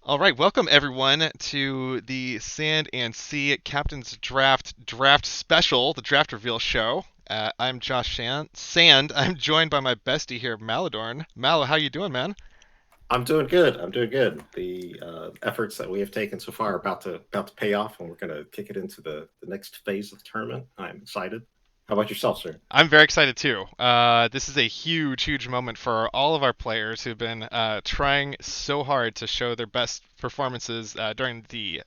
All right, welcome everyone to the Sand and Sea Captain's Draft Special, the Draft Reveal Show. I'm Josh Sand. I'm joined by my bestie here, Maladorn. Malo, how you doing, man? I'm doing good. I'm doing good. The efforts that we have taken so far are about to pay off, and we're going to kick it into the next phase of the tournament. I'm excited. How about yourself, sir? I'm very excited too. This is a huge moment for all of our players who've been trying so hard to show their best performances during the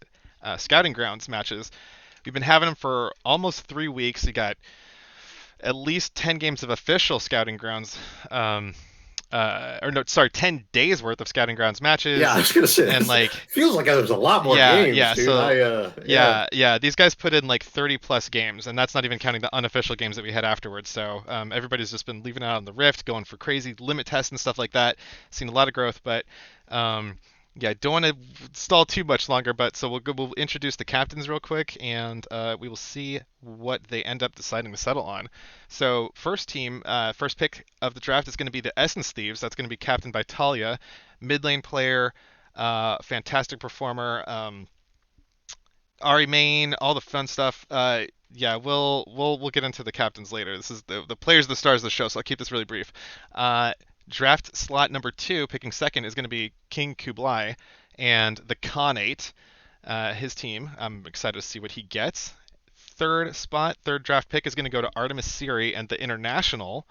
scouting grounds matches. We've been having them for almost 3 weeks. We got at least 10 games of official scouting grounds, or no, sorry, 10 days worth of scouting grounds Yeah, I matches. was going to say And it like, feels like there's a lot more yeah, games, yeah, dude. so Yeah. yeah, these guys put in like 30 plus games, and that's not even counting the unofficial games that we had afterwards. So everybody's just been leaving it out on the Rift, going for crazy limit tests and stuff like that. Seen a lot of growth, but um, yeah, don't want to stall too much longer. But so we'll introduce the captains real quick, and we will see what they end up deciding to settle on. So first team, first pick of the draft is going to be the Essence Thieves. That's going to be captained by Talia, mid lane player, fantastic performer. Ari Main, all the fun stuff. Yeah, we'll get into the captains later. This is the players, the stars of the show, so I'll keep this really brief. Uh, Draft slot number two, picking second, is going to be King Kublai and the Khanate, his team. I'm excited to see what he gets. Third spot, third draft pick is going to go to Artemis Siri and the International.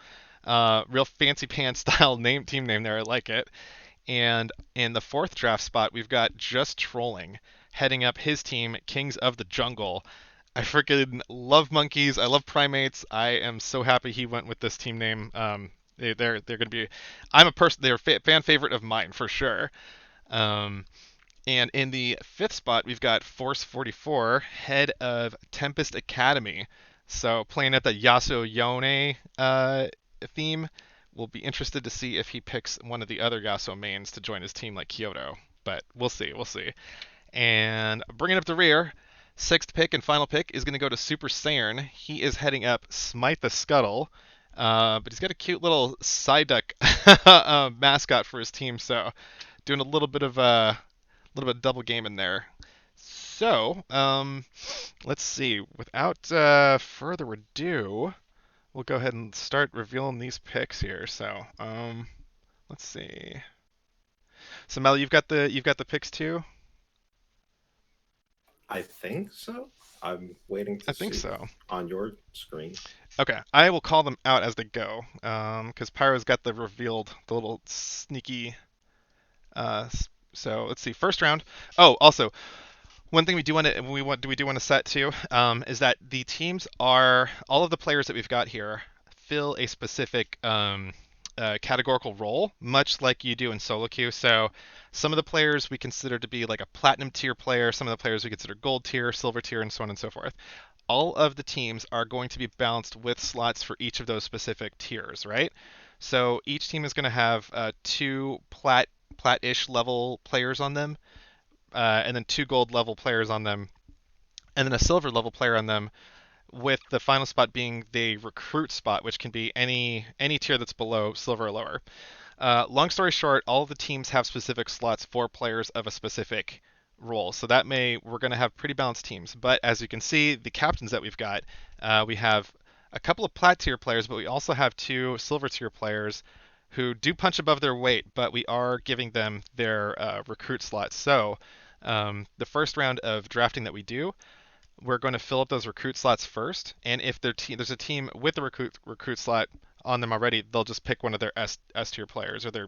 Real fancy pants style team name there. I like it. And in the fourth draft spot, we've got Just Trolling heading up his team, Kings of the Jungle. I freaking love monkeys. I love primates. I am so happy he went with this team name. They're going to be. I'm a person. They're a fan favorite of mine for sure. Um, and in the fifth spot, we've got Force 44, head of Tempest Academy. So playing at the Yasuo Yone theme, we'll be interested to see if he picks one of the other Yasuo mains to join his team like Kyoto. But we'll see, we'll see. And bringing up the rear, sixth pick and final pick is going to go to Super Saiyan. He is heading up Smite the Scuttle, but he's got a cute little Psyduck mascot for his team, so doing a little bit of double game in there. So, let's see. Without further ado, we'll go ahead and start revealing these picks here. So, let's see. So Mel, you've got the picks too. I think so. I'm waiting I to think see so. on your screen. Okay, I will call them out as they go. Because Pyro's got the little sneaky. So let's see. First round. Oh, also, one thing we do want to set too is that the teams are all of the players that we've got here fill a specific categorical role, much like you do in solo queue. So some of the players we consider to be like a platinum tier player, some of the players we consider gold tier, silver tier, and so on and so forth. All of the teams are going to be balanced with slots for each of those specific tiers, right? So each team is going to have two plat-ish level players on them, and then two gold level players on them, and then a silver level player on them, with the final spot being the recruit spot, which can be any tier that's below silver or lower. Long story short, all of the teams have specific slots for players of a specific role. So we're going to have pretty balanced teams. But as you can see, the captains that we've got, we have a couple of plat tier players, but we also have two silver tier players who do punch above their weight, but we are giving them their recruit slots. So the first round of drafting that we do, we're going to fill up those recruit slots first, and if there's a team with a recruit slot on them already, they'll just pick one of their S tier players or their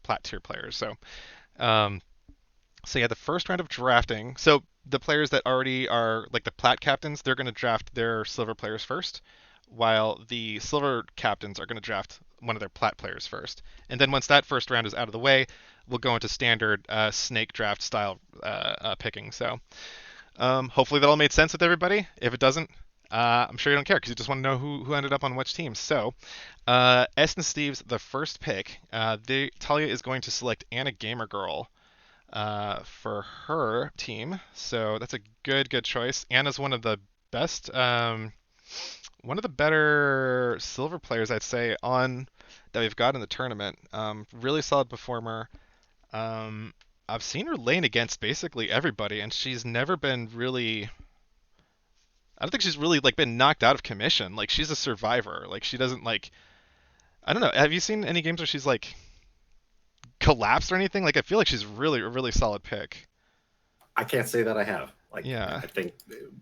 plat tier players. Um, so yeah, the first round of drafting. So the players that already are like the plat captains, they're going to draft their silver players first, while the silver captains are going to draft one of their plat players first. And then once that first round is out of the way, we'll go into standard snake draft style picking. So hopefully that all made sense with everybody. If it doesn't, I'm sure you don't care because you just want to know who ended up on which team. So, Essence Steve's the first pick. Talia is going to select Anna Gamer Girl for her team. So that's a good choice. Anna's best, um, one of the better silver players I'd say on that we've got in the tournament. Really solid performer. Um, I've seen her lane against basically everybody, and she's never been really. I don't think she's really like been knocked out of commission. Like she's a survivor. Like she doesn't like. I don't know. Have you seen any games where she's like collapsed or anything? Like I feel like she's really a really solid pick. I can't say that I have. Like, Yeah. I think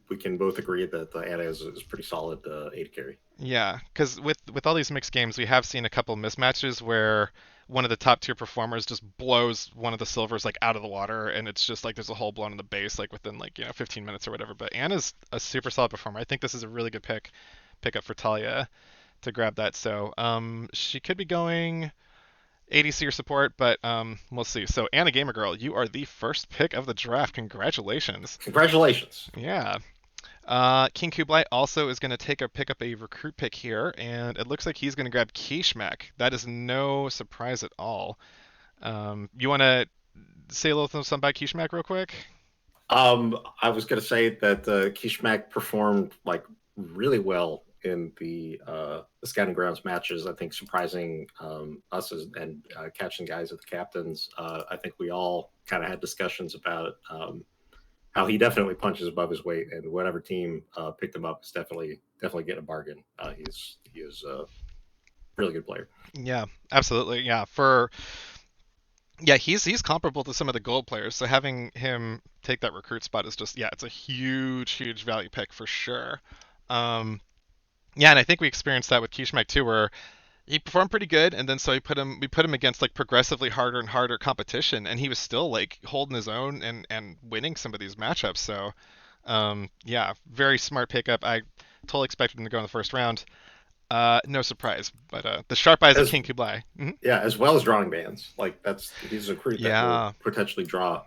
we can both agree that the Ana is pretty solid AD carry. Yeah, because with all these mixed games, we have seen a couple mismatches where one of the top tier performers just blows one of the silvers like out of the water, and it's just like there's a hole blown in the base like within like 15 minutes or whatever. But Anna's a super solid performer. I think this is a really good pick up for Talia to grab that. So she could be going ADC or support, but we'll see. So Anna Gamer Girl, you are the first pick of the draft. Congratulations. Congratulations. Yeah. King Kublai also is going to pick up a recruit pick here, and it looks like he's going to grab Kishmak. That is no surprise at all. You want to say a little something about Kishmak real quick? I was going to say that Kishmak performed like really well in the scouting grounds matches. I think surprising us and catching guys at the captains. I think we all kind of had discussions about how he definitely punches above his weight, and whatever team picked him up is definitely getting a bargain. He is a really good player. Yeah, absolutely. He's comparable to some of the gold players. So having him take that recruit spot is just it's a huge value pick for sure. Um, yeah, and I think we experienced that with Kishmak too, where he performed pretty good, and then so we put him against like progressively harder and harder competition, and he was still like holding his own and winning some of these matchups. So yeah, very smart pickup. I totally expected him to go in the first round. No surprise, but the sharp eyes of As King Kublai. Yeah, as well as drawing bands. Like he's a recruit that will Yeah, potentially draw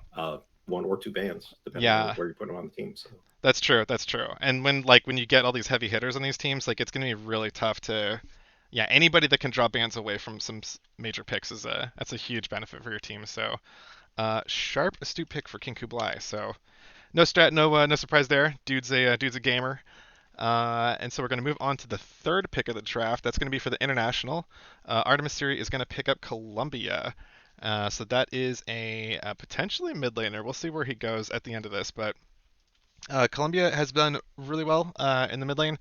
one or two bands depending on yeah, where you put him on the team. So that's true. That's true. And when you get all these heavy hitters on these teams, like it's gonna be really tough to. Yeah, anybody that can draw bands away from some major picks that's a huge benefit for your team. So sharp, astute pick for King Kublai. So no surprise there. Dude's a gamer. And so we're going to move on to the third pick of the draft. That's going to be for the international. Artemis Siri is going to pick up Columbia. So that is a potentially mid laner. We'll see where he goes at the end of this, but Columbia has done really well in the mid lane.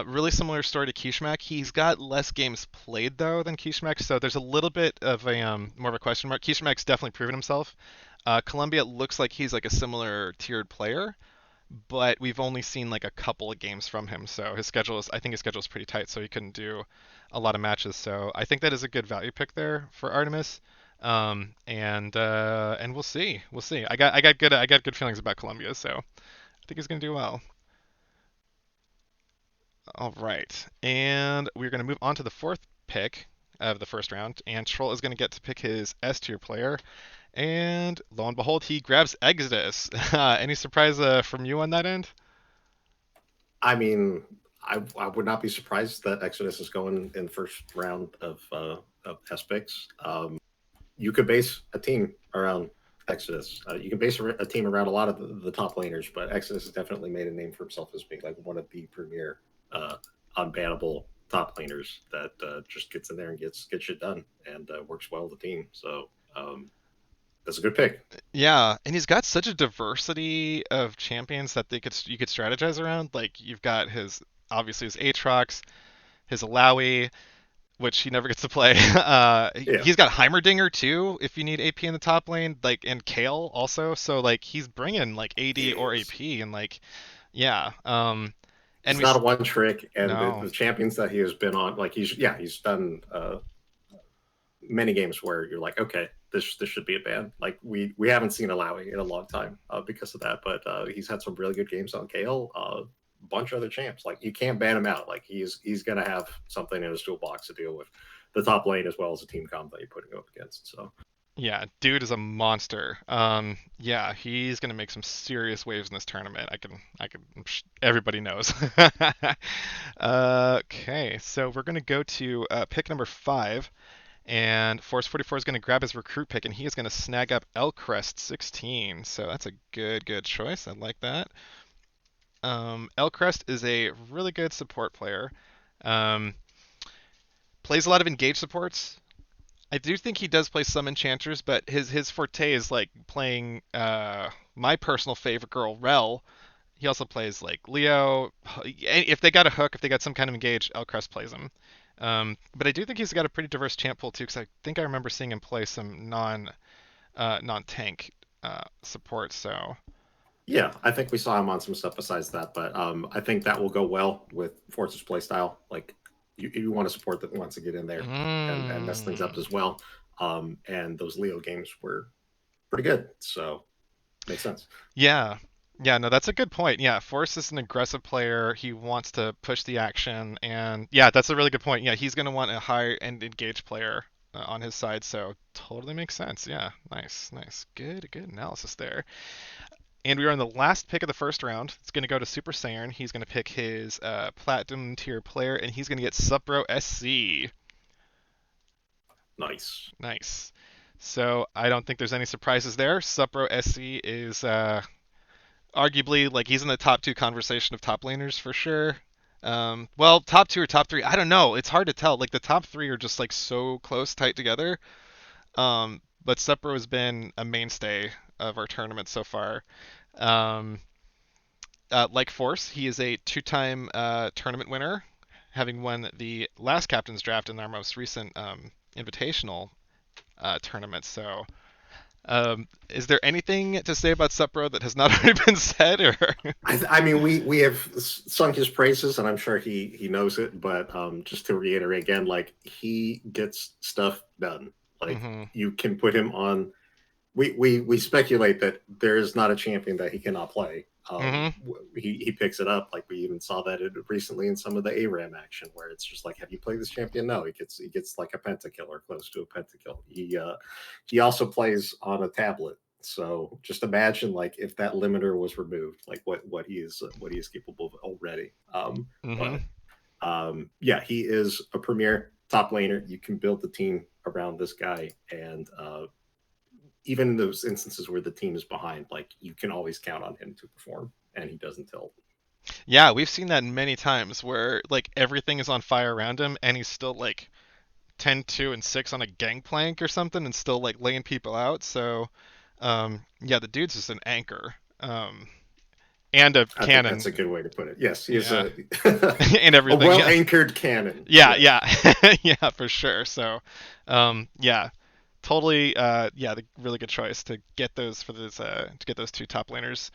Really similar story to Kishmak. He's got less games played though than Kishmak, so there's a little bit of a more of a question mark. Kishmak's definitely proven himself. Columbia looks like he's like a similar tiered player, but we've only seen like a couple of games from him, so I think his schedule is pretty tight, so he couldn't do a lot of matches. So I think that is a good value pick there for Artemis. And we'll see. I got good feelings about Columbia, so I think he's gonna do well. All right, and we're gonna move on to the fourth pick of the first round, and Troll is gonna get to pick his S tier player. And lo and behold, he grabs Exodus. Any surprise from you on that end? I mean, I would not be surprised that Exodus is going in the first round of S picks. You could base a team around Exodus. You can base a team around a lot of the top laners, but Exodus has definitely made a name for himself as being like one of the premier uh, unbannable top laners that just gets in there and gets shit done and works well with the team. So that's a good pick. Yeah, and he's got such a diversity of champions that you could strategize around. Like you've got his obviously his Aatrox, his Alawi, which he never gets to play. Yeah, He's got Heimerdinger too, if you need AP in the top lane, like and Kale also. So like he's bringing like AD he or is. AP and like yeah. And He's we not a one trick, and no the champions that he has been on, like he's done many games where you're like, okay, this should be a ban. Like we haven't seen Alawi in a long time because of that, but he's had some really good games on Kale. A bunch of other champs. Like you can't ban him out. Like he's gonna have something in his toolbox to deal with the top lane as well as the team comp that you're putting up against. So yeah, dude is a monster. Yeah, he's gonna make some serious waves in this tournament. Everybody knows. Okay, so we're gonna go to pick number five, and Force 44 is gonna grab his recruit pick, and he is gonna snag up Elcrest 16. So that's a good choice. I like that. Elcrest is a really good support player. Um, Plays a lot of engaged supports. I do think he does play some enchanters, but his forte is like playing my personal favorite girl, Rel. He also plays like Leo. If they got a hook, if they got some kind of engage, Elcrest plays him. But I do think he's got a pretty diverse champ pool too, because I think I remember seeing him play some non tank support. So Yeah, I think we saw him on some stuff besides that, but I think that will go well with Forza's playstyle. Like you want to support that wants to get in there and mess things up mm, as well. And those Leo games were pretty good, so makes sense. yeah, yeah, no, that's a good point. Yeah, Force is an aggressive player. He wants to push the action, and yeah, that's a really good point. Yeah, he's going to want a high end engaged player on his side, so totally makes sense. Yeah, nice, nice, good analysis there. And we are on the last pick of the first round. It's going to go to Super Saiyan. He's going to pick his platinum tier player, and he's going to get Supro SC. Nice. Nice. So I don't think there's any surprises there. Supro SC is arguably like he's in the top two conversation of top laners for sure. Well, top two or top three, I don't know. It's hard to tell. Like the top three are just like so close, tight together. But Supro has been a mainstay of our tournament so far. Um, like Force, he is a two-time tournament winner, having won the last captain's draft in our most recent invitational tournament. So, is there anything to say about Supro that has not already been said? Or I mean, we have sung his praises, and I'm sure he knows it. But just to reiterate again, like he gets stuff done. Like mm-hmm, you can put him on. We speculate that there is not a champion that he cannot play. mm-hmm. He picks it up. Like we even saw that recently in some of the ARAM action, where it's just like, have you played this champion? No, he gets like a pentakill or close to a pentakill. He also plays on a tablet. So just imagine like if that limiter was removed, like what he is capable of already. Mm-hmm. But yeah, he is a premier top laner. You can build the team around this guy, and even in those instances where the team is behind, like you can always count on him to perform, and he doesn't tilt. Yeah, we've seen that many times where like everything is on fire around him, and he's still like 10, 2, and 6 on a gangplank or something, and still like laying people out. So, yeah, the dude's just an anchor. And a I think that's cannon. a good way to put it. Yes, he is Yeah, a and a everything. well Yeah. anchored cannon. Yeah, Yes. yeah, yeah, for sure. So, yeah, totally. Yeah, the really good choice to get those for this to get those two top laners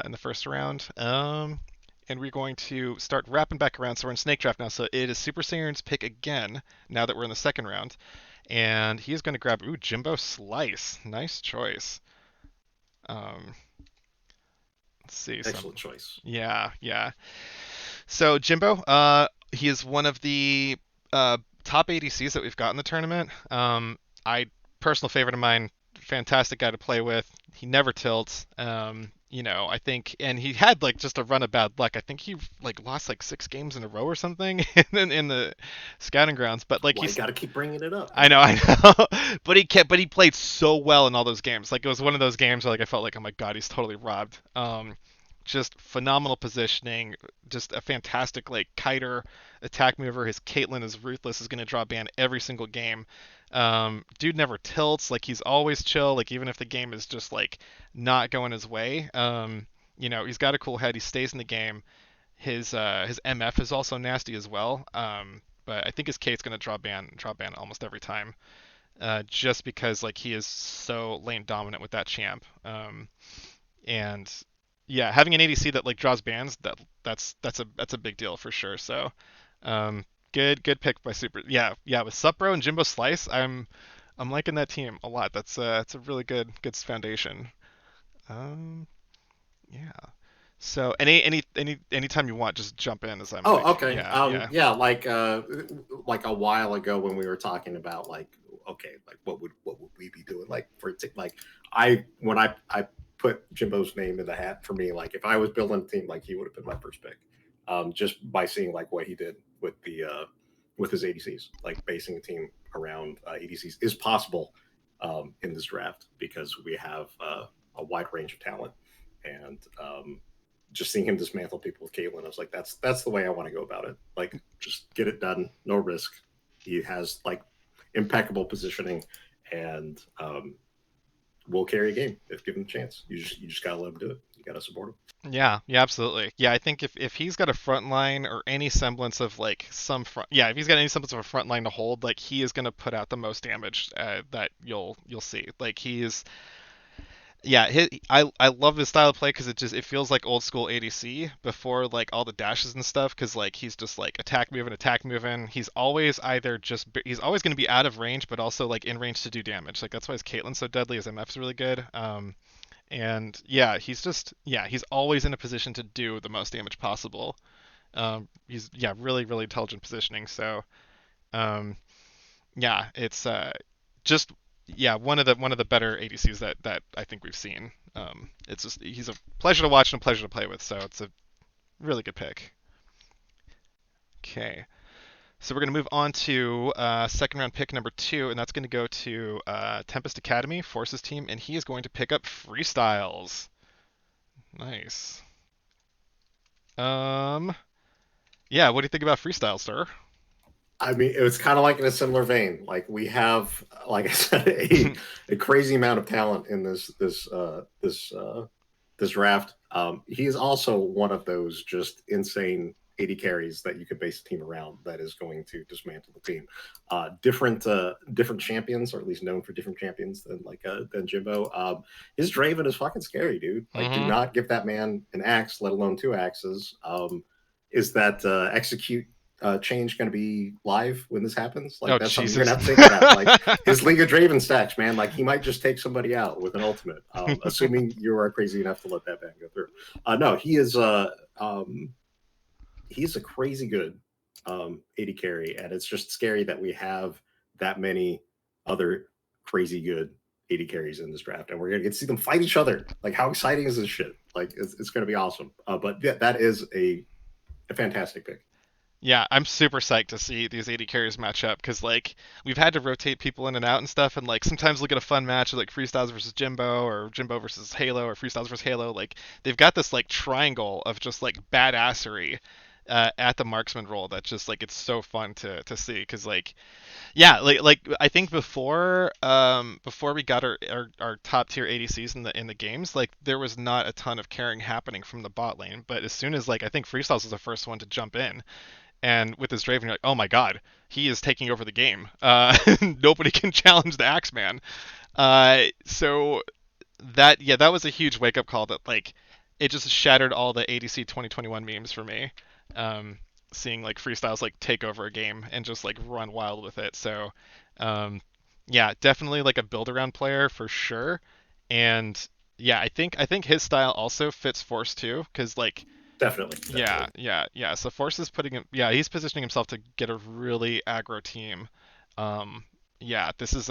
in the first round. And we're going to start wrapping back around. So we're in Snake Draft now. So it is Super Saiyan's pick again. Now that we're in the second round, and he's going to grab Jimbo Slice. Nice choice. Um, let's see some. Excellent choice. Yeah, yeah. So Jimbo, he is one of the top ADCs that we've got in the tournament. I Personal favorite of mine, fantastic guy to play with. He never tilts. I think, and he had like just a run of bad luck. I think he like lost like 6 games in a row or something in the scouting grounds. But like Why you got to keep bringing it up, man? I know, but he played so well in all those games. Like it was one of those games where like I felt like, oh my god, he's totally robbed. Just phenomenal positioning, just a fantastic like kiter attack mover. His Caitlyn is ruthless, is going to draw ban every single game. Dude never tilts, like he's always chill, like even if the game is just like not going his way. He's got a cool head. He stays in the game. His MF is also nasty as well. But I think his Kate's going to draw ban almost every time. Just because like he is so lane dominant with that champ. And yeah, having an ADC that like draws bans, that's a big deal for sure. So, good pick by Super. Yeah, with Supro and Jimbo Slice, I'm liking that team a lot. That's a really good foundation. Um, yeah. So anytime you want, just jump in as I'm Oh, like, okay. yeah. Yeah, like a while ago when we were talking about like, okay, like what would we be doing? Like like when I put Jimbo's name in the hat for me, like if I was building a team, like he would have been my first pick. Just by seeing like what he did with his ADCs, like basing a team around ADCs is possible in this draft because we have a wide range of talent and just seeing him dismantle people with Caitlyn, I was like, that's the way I want to go about it. Like, just get it done, no risk. He has like impeccable positioning, and will carry a game if given a chance. You just gotta let him do it. You gotta support him. Yeah, yeah, absolutely. Yeah, I think if he's got a front line or any semblance of like some front, yeah, if he's got any semblance of a front line to hold, like he is gonna put out the most damage that you'll see. Like he is, yeah, I love his style of play because it feels like old school ADC before like all the dashes and stuff. Because like he's just like attack moving. He's always either he's always gonna be out of range, but also like in range to do damage. Like that's why his Caitlyn's so deadly. His MF's really good. And yeah, he's always in a position to do the most damage possible. He's yeah, really really intelligent positioning. So um, yeah, it's just yeah, one of the better ADCs that I think we've seen. It's just he's a pleasure to watch and a pleasure to play with. So it's a really good pick. Okay, so we're gonna move on to second round pick number two, and that's gonna go to Tempest Academy Forces team, and he is going to pick up Freestyles. Nice. Um, yeah, what do you think about freestyle, sir? I mean, it was kind of like in a similar vein. Like we have, like I said, a crazy amount of talent in this draft. He is also one of those just insane 80 carries that you could base a team around that is going to dismantle the team. Different champions, or at least known for different champions than Jimbo. His Draven is fucking scary, dude. Like, do Mm-hmm. not give that man an axe, let alone two axes. Is that execute change going to be live when this happens? Like, Oh that's something you're Jesus. gonna have to think about. Like his League of Draven stacks, man. Like he might just take somebody out with an ultimate, assuming you are crazy enough to let that ban go through. No, he's a crazy good 80 carry, and it's just scary that we have that many other crazy good 80 carries in this draft, and we're gonna get to see them fight each other. Like, how exciting is this shit? Like, it's gonna be awesome. But yeah, that is a fantastic pick. Yeah, I'm super psyched to see these 80 carries match up because like we've had to rotate people in and out and stuff, and like sometimes look at a fun match like Freestyles versus Jimbo or Jimbo versus Halo or Freestyles versus Halo. Like they've got this like triangle of just like badassery at the marksman role that just like it's so fun to see because like yeah, like I think before we got our top tier ADCs in the games, like there was not a ton of carrying happening from the bot lane. But as soon as like I think Freestyles was the first one to jump in, and with his Draven, you're like, oh my god, he is taking over the game. Nobody can challenge the Axeman. So that yeah, that was a huge wake up call that like it just shattered all the ADC 2021 memes for me. Um, Seeing like freestyles like take over a game and just like run wild with it. So um, yeah, definitely like a build around player for sure. And yeah, I think his style also fits Force too, because like Definitely, yeah, definitely. yeah. So Force is putting him yeah, he's positioning himself to get a really aggro team. Um, yeah, this is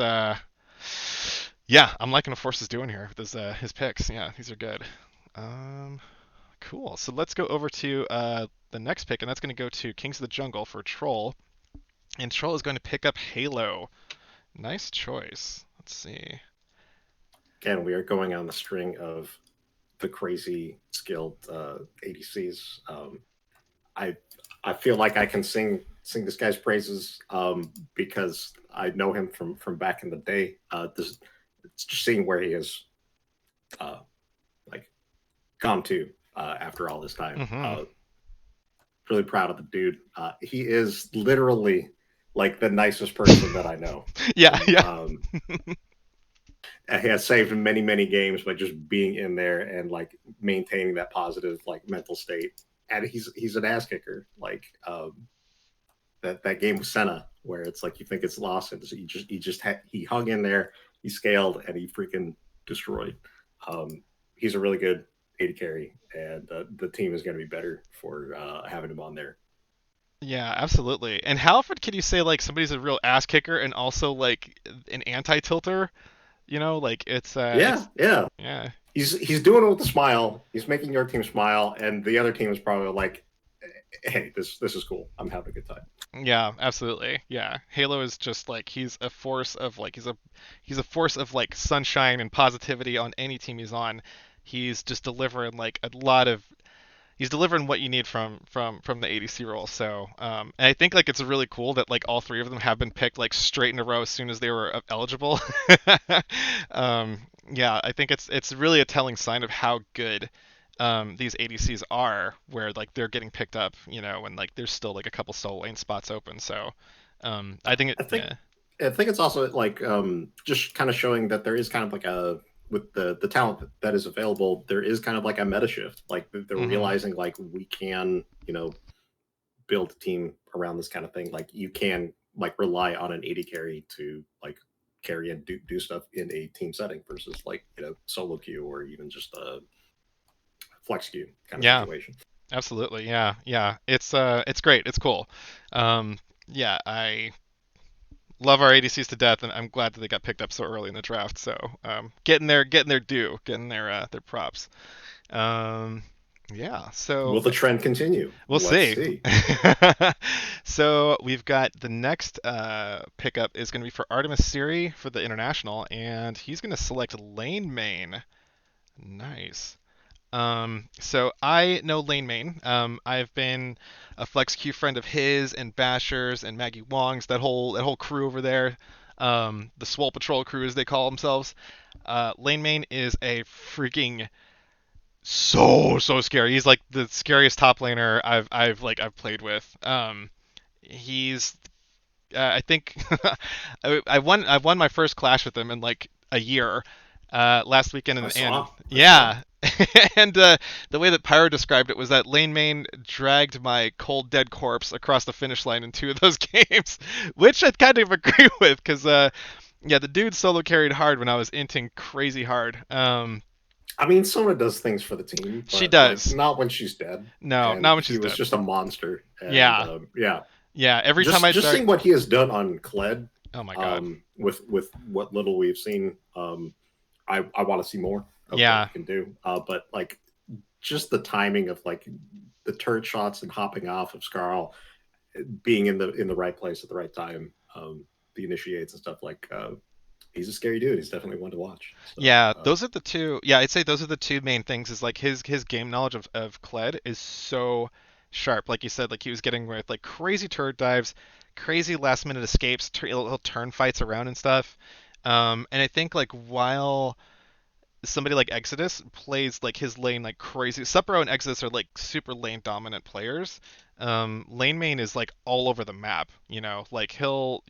yeah, I'm liking what Force is doing here with his picks. Yeah, these are good. Um, cool. So let's go over to the next pick, and that's going to go to Kings of the Jungle for Troll. And Troll is going to pick up Halo. Nice choice. Let's see. Again, we are going on the string of the crazy skilled ADCs. I I feel like I can sing this guy's praises because I know him from back in the day. Just seeing where he is uh, like gone to after all this time. Mm-hmm. Really proud of the dude. He is literally like the nicest person that I know. Yeah, yeah. He has saved many many games by just being in there and like maintaining that positive like mental state. And he's an ass kicker. Like that game with Senna, where it's like you think it's lost, and so he hung in there, he scaled, and he freaking destroyed. He's a really good 80 carry, and the team is going to be better for having him on there. Yeah, absolutely. And how often can you say like somebody's a real ass kicker and also like an anti-tilter? You know, like Yeah, it's yeah. yeah. He's doing it with a smile. He's making your team smile, and the other team is probably like, "Hey, this is cool. I'm having a good time." Yeah, absolutely. Yeah. Halo is just like he's a force of like sunshine and positivity on any team he's on. He's just delivering like a lot of he's delivering what you need from the ADC role. So, and I think like it's really cool that like all three of them have been picked like straight in a row as soon as they were eligible. um, yeah, I think it's really a telling sign of how good these ADCs are, where like they're getting picked up, and like there's still like a couple solo lane spots open. So, I think it, I think yeah. I think it's also like just kind of showing that there is kind of like a with the talent that is available, there is kind of like a meta shift. Like they're Hmm. realizing like we can, build a team around this kind of thing. Like you can like rely on an AD carry to like carry and do stuff in a team setting versus like solo queue or even just a flex queue kind of Yeah, situation. absolutely. Yeah, yeah. It's great. It's cool. Um, yeah, I love our ADCs to death, and I'm glad that they got picked up so early in the draft. So, getting their due, getting their props. Um, yeah. So Will the trend continue? we'll Let's see. see. So we've got the next pickup is going to be for Artemis Siri for the international, and he's going to select lane main. Nice. So I know Lane Main. I've been a Flex Q friend of his and Basher's and Maggie Wong's, that whole crew over there. The Swole Patrol crew, as they call themselves. Lane Main is a freaking so scary. He's like the scariest top laner I've played with. He's I think I won my first clash with him in like a year last weekend, I and saw. I saw. yeah, and the way that Pyro described it was that Lane Main dragged my cold dead corpse across the finish line in two of those games, which I kind of agree with because yeah, the dude solo carried hard when I was inting crazy hard. I mean, Sona does things for the team, She but like does. not when she's dead. No, And not when he she's was dead. just a monster. And Yeah, yeah, yeah. Every time just I just start, seeing what he has done on Kled, oh my god. with what little we've seen, I want to see more of what Yeah, he can do. But like just the timing of like the turret shots and hopping off of Skarl, being in the right place at the right time, the initiates and stuff like. He's a scary dude. He's definitely one to watch. So yeah, those are the two. Yeah, I'd say those are the two main things. Is like his game knowledge of Kled is so sharp. Like you said, like he was getting with like crazy turret dives, crazy last minute escapes. He'll turn fights around and stuff. And I think like while somebody like Exodus plays like his lane like crazy. Supero and Exodus are like super lane dominant players. Lane main is like all over the map. Like he'll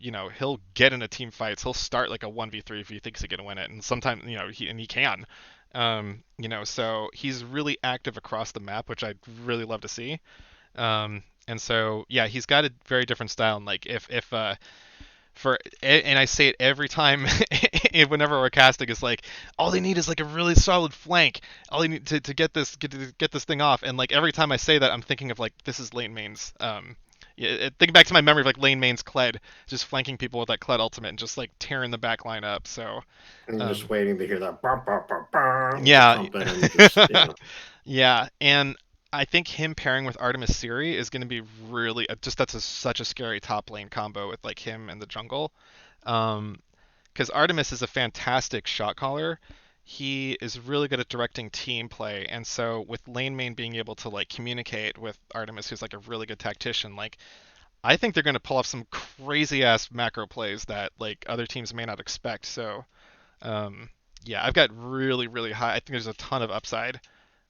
get into team fights. He'll start like a 1v3 if he thinks he's gonna win it, and sometimes he can. So he's really active across the map, which I'd really love to see. And so yeah, he's got a very different style. And like if and I say it every time whenever we're casting is like all they need is like a really solid flank. All they need to get this thing off. And like every time I say that, I'm thinking of like this is lane mains. Yeah, think back to my memory of like lane mains Kled, just flanking people with that Kled ultimate and just like tearing the back line up. So and you're just um, waiting to hear that bah, bah, bah, bah, with the yeah, trumpet and just yeah, and I think him pairing with Artemis Siri is going to be really just such a scary top lane combo with like him and the jungle. Um, because Artemis is a fantastic shot caller. He is really good at directing team play, and so with lane main being able to like communicate with Artemis, who's like a really good tactician, like I think they're going to pull off some crazy ass macro plays that like other teams may not expect. So um, yeah, I've got really high. I think there's a ton of upside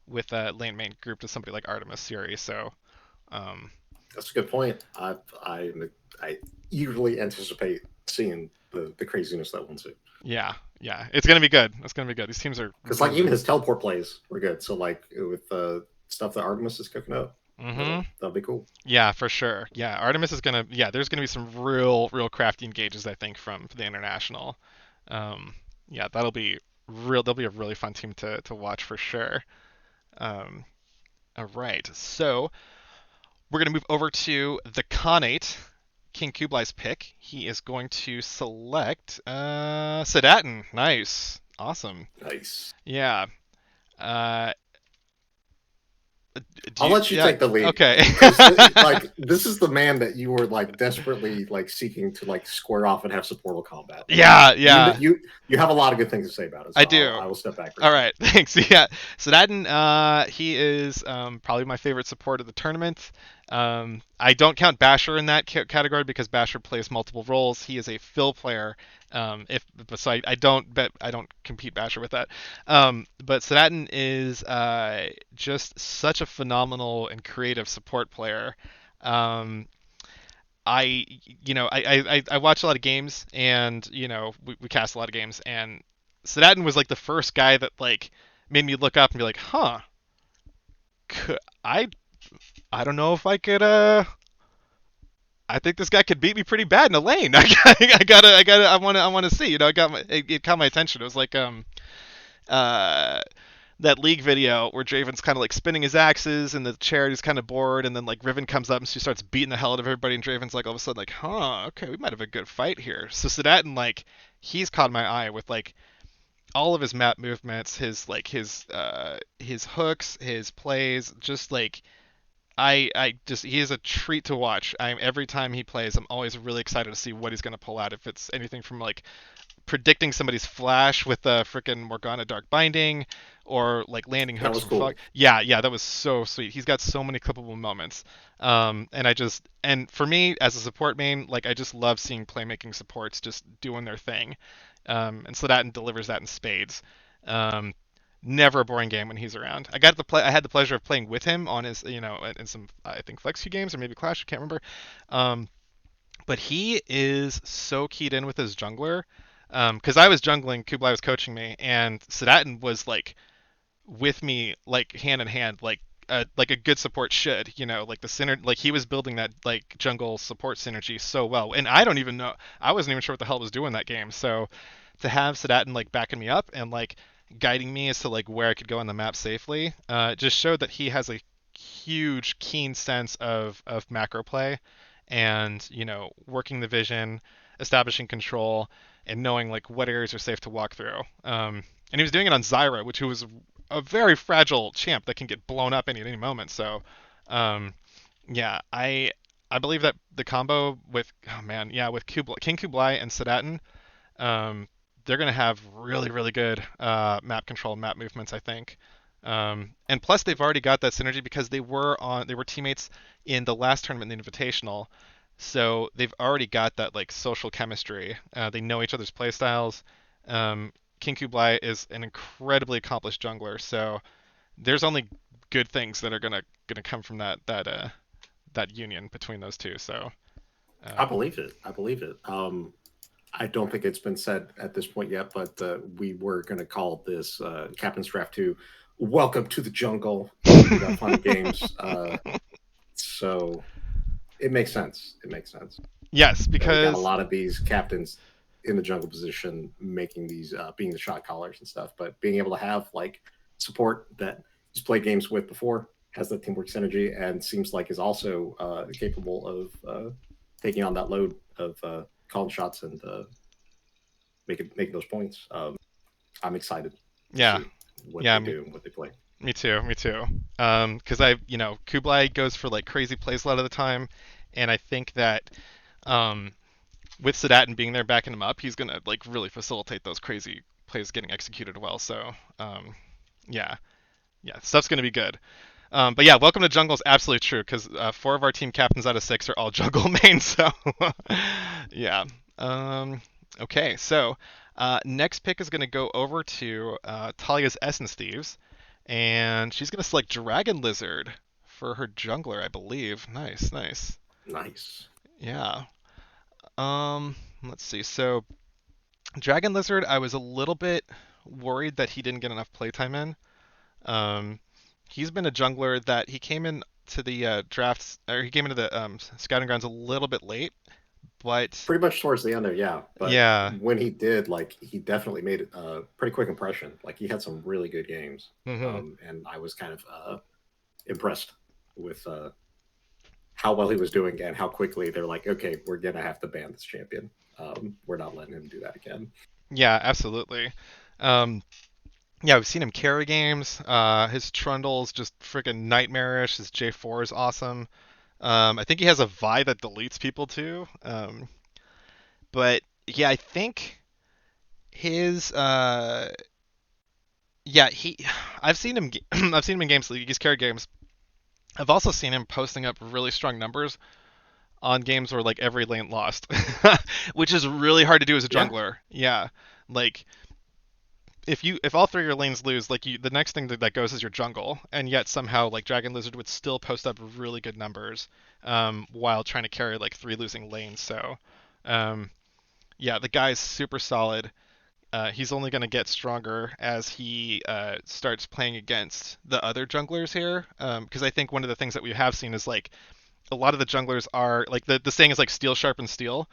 with that lane main group to somebody like Artemis series. So um, that's a good point. I eagerly anticipate seeing the craziness that one's in. yeah, it's gonna be good. It's gonna be good. These teams are Because like even really. his teleport plays were good. So like with the stuff that Artemis is cooking up, Mm-hmm. that'll be cool. Yeah, for sure. Yeah, Artemis is gonna. Yeah, there's gonna be some real crafty engages. I think from the international. Um, yeah, that'll be real. They'll be a really fun team to watch for sure. Um, all right, so we're gonna move over to the Khanate, King Kublai's pick. He is going to select Sedatin. Nice, awesome. Nice. Yeah. Uh, Do I'll you? let you Yeah. take the lead Okay. because like this is the man that you were like desperately like seeking to like square off and have some Portal combat, and Yeah. Yeah. you have a lot of good things to say about it. I So do. I will step back for a All second. right, thanks. Yeah, Sadadin, he is probably my favorite support of the tournament. I don't count Basher in that category because Basher plays multiple roles. He is a fill player. If so, I don't bet I don't compete Basher with that. But Sadadin is just such a phenomenal and creative support player. Um, I I watch a lot of games and we cast a lot of games and Sadat was like the first guy that like made me look up and be like, huh, could, I don't know if I could I think this guy could beat me pretty bad in a lane. I want to see. It caught my attention. It was like uh that league video where Draven's kind of like spinning his axes and the charity's kind of bored, and then like Riven comes up and she starts beating the hell out of everybody, and Draven's like all of a sudden like, huh, okay, we might have a good fight here. So Sadat like he's caught my eye with like all of his map movements, his hooks, his plays, just like I just he is a treat to watch. I'm every time he plays, I'm always really excited to see what he's gonna pull out. If it's anything from like predicting somebody's flash with a freaking Morgana Dark Binding, or like landing That hooks was from fog. cool. Yeah, yeah, that was so sweet. He's got so many clippable moments. And for me as a support main, like I just love seeing playmaking supports just doing their thing. And Sladatin delivers that in spades. Um, Never a boring game when he's around. I had the pleasure of playing with him on his, in some I think Flex Q games or maybe Clash, I can't remember. Um, but he is so keyed in with his jungler. Because I was jungling, Kublai was coaching me, and Sadatin was like with me, like hand in hand, like a good support should, like the synergy, like he was building that like jungle support synergy so well. And I don't even know, I wasn't even sure what the hell I was doing that game. So to have Sadatin like backing me up and like guiding me as to like where I could go on the map safely, just showed that he has a huge, keen sense of macro play, and working the vision, establishing control, and knowing like what areas are safe to walk through. And he was doing it on Zyra, which was a very fragile champ that can get blown up at any moment. So, um, yeah, I believe that the combo with oh man, yeah, with King Kublai and Sadatin, um, they're gonna have really really good map control, map movements, I think. And plus they've already got that synergy because they were teammates in the last tournament, the Invitational. So they've already got that like social chemistry. They know each other's playstyles. Um, King Kublai is an incredibly accomplished jungler, so there's only good things that are gonna come from that union between those two. So I um, believe it. I believe it. I don't think it's been said at this point yet, but we were going to call this Captain's Draft 2 Welcome to the Jungle when we got fun games. So it makes sense. It makes sense. yes, We got a because lot of these captains in the jungle position making these, being the shot callers and stuff, but being able to have like support that he's played games with before, has the teamwork synergy, and seems like is also capable of taking on that load of calling shots and making those points. I'm excited to yeah, see what yeah, they do and what they play. me too, me too. Because Kublai goes for like crazy plays a lot of the time, and I think that um, with Sadat being there backing him up, he's gonna like really facilitate those crazy plays getting executed well. So yeah, yeah, stuff's gonna be good. But yeah, welcome to jungle is absolutely true because 4 of our team captains out of 6 are all jungle mains. So yeah. Um, okay, so next pick is gonna go over to Talia's Essence Thieves, and she's gonna select Dragon Lizard for her jungler, I believe. Nice, nice. Nice. Yeah. Let's see. So Dragon Lizard, I was a little bit worried that he didn't get enough playtime in. Um, he's been a jungler that he came in to the drafts, or he came into the scouting grounds a little bit late, but Pretty much towards the end there, yeah. But yeah. when he did, like, he definitely made a pretty quick impression. Like, he had some really good games, Hmm. and I was kind of impressed with how well he was doing and how quickly they're like, okay, we're gonna have to ban this champion. We're not letting him do that again. Yeah, absolutely. Um, Yeah, we've seen him carry games. His Trundle's just freaking nightmarish. His J4 is awesome. I think he has a Vi that deletes people too. But yeah, I think his yeah, I've seen him I've seen him in games, he's carried games. I've also seen him posting up really strong numbers on games where like every lane lost, which is really hard to do as a Yeah, jungler. Yeah, like if all three of your lanes lose, like the next thing that goes is your jungle, and yet somehow like Dragon Lizard would still post up really good numbers, while trying to carry like three losing lanes. So, um, yeah, the guy's super solid. He's only going to get stronger as he starts playing against the other junglers here. Because I think one of the things that we have seen is like a lot of the junglers are like the saying is like steel sharpens steel,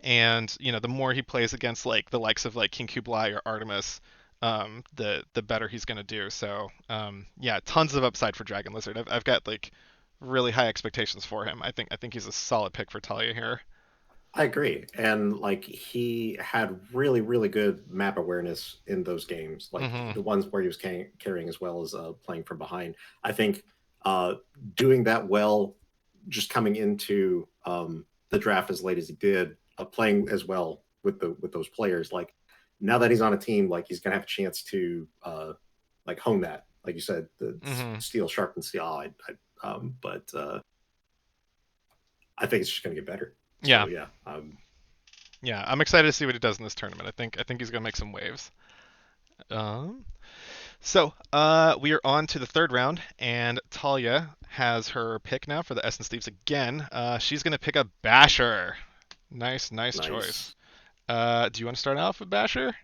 and the more he plays against like the likes of like King Kublai or Artemis, the better he's going to do. So yeah, tons of upside for Dragon Lizard. I've got like really high expectations for him. I think he's a solid pick for Talia here. I agree. And like he had really, really good map awareness in those games, like Hmm. the ones where he was carrying as well as playing from behind. I think uh, doing that well, just coming into the draft as late as he did, playing as well with those players. Like now that he's on a team, like he's gonna have a chance to like hone that. Like you said, the Hmm. steel sharpens steel. But I think it's just gonna get better. So Yeah, yeah, yeah. I'm excited to see what he does in this tournament. I think he's going to make some waves. Um, So, we are on to the third round, and Talia has her pick now for the Essence Thieves again. She's going to pick up Basher. Nice, nice choice. nice. Do you want to start off with Basher?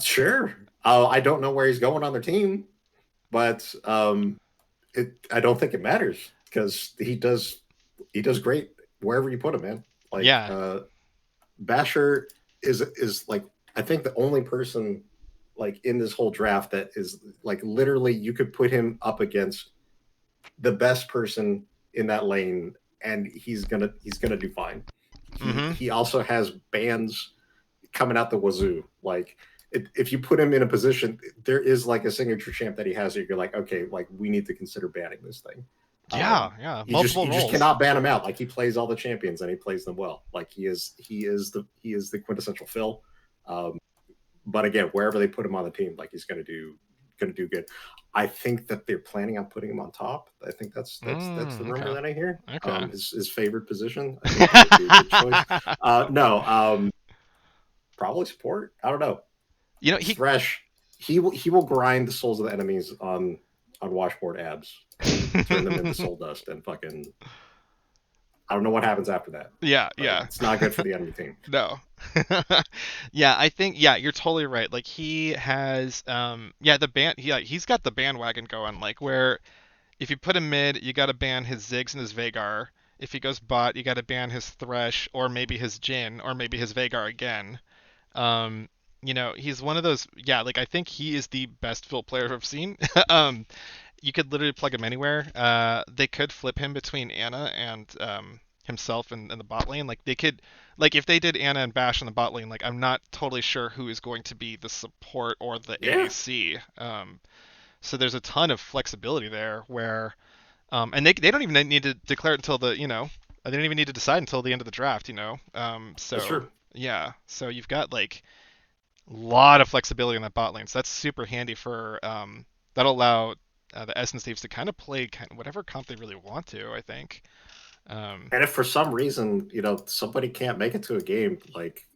Sure. I don't know where he's going on their team, but I don't think it matters because he does great wherever you put him, man. Like Yeah. Basher is like I think the only person like in this whole draft that is like literally you could put him up against the best person in that lane and he's gonna do fine. Mm-hmm. He also has bands coming out the wazoo. Like if you put him in a position, there is like a signature champ that he has. That you're like, okay, like we need to consider banning this thing. Yeah, yeah. You Multiple just roles. cannot ban him out. Like he plays all the champions and he plays them well. Like he is the quintessential Phil. Um, but again, wherever they put him on the team, like he's gonna do good. I think that they're planning on putting him on top. I think that's the rumor Okay. that I hear. Okay. His favorite position. I think that would be a good choice. No, probably support. I don't know. He. Thresh, he will grind the souls of the enemies on washboard abs and turn them into soul dust and fucking. I don't know what happens after that, Yeah, but yeah. it's not good for the enemy team. No. Yeah, I think yeah, you're totally right. Like he has yeah, he's got the bandwagon going like where if you put him mid, you got to ban his Ziggs and his Veigar. If he goes bot, you got to ban his Thresh or maybe his Jhin or maybe his Veigar again. Um, he's one of those. Yeah, like I think he is the best fill player I've seen. You could literally plug him anywhere. They could flip him between Anna and himself in the bot lane. Like they could, like if they did Anna and Bash in the bot lane, like I'm not totally sure who is going to be the support or the Yeah, ADC. So there's a ton of flexibility there where, and they don't even need to declare it until they don't even need to decide until the end of the draft. that's So true. yeah, so you've got like a lot of flexibility in that bot lane. So that's super handy for that'll allow the Essence Thieves to kind of play kind of whatever comp they really want to. I think. Um, And if for some reason somebody can't make it to a game, like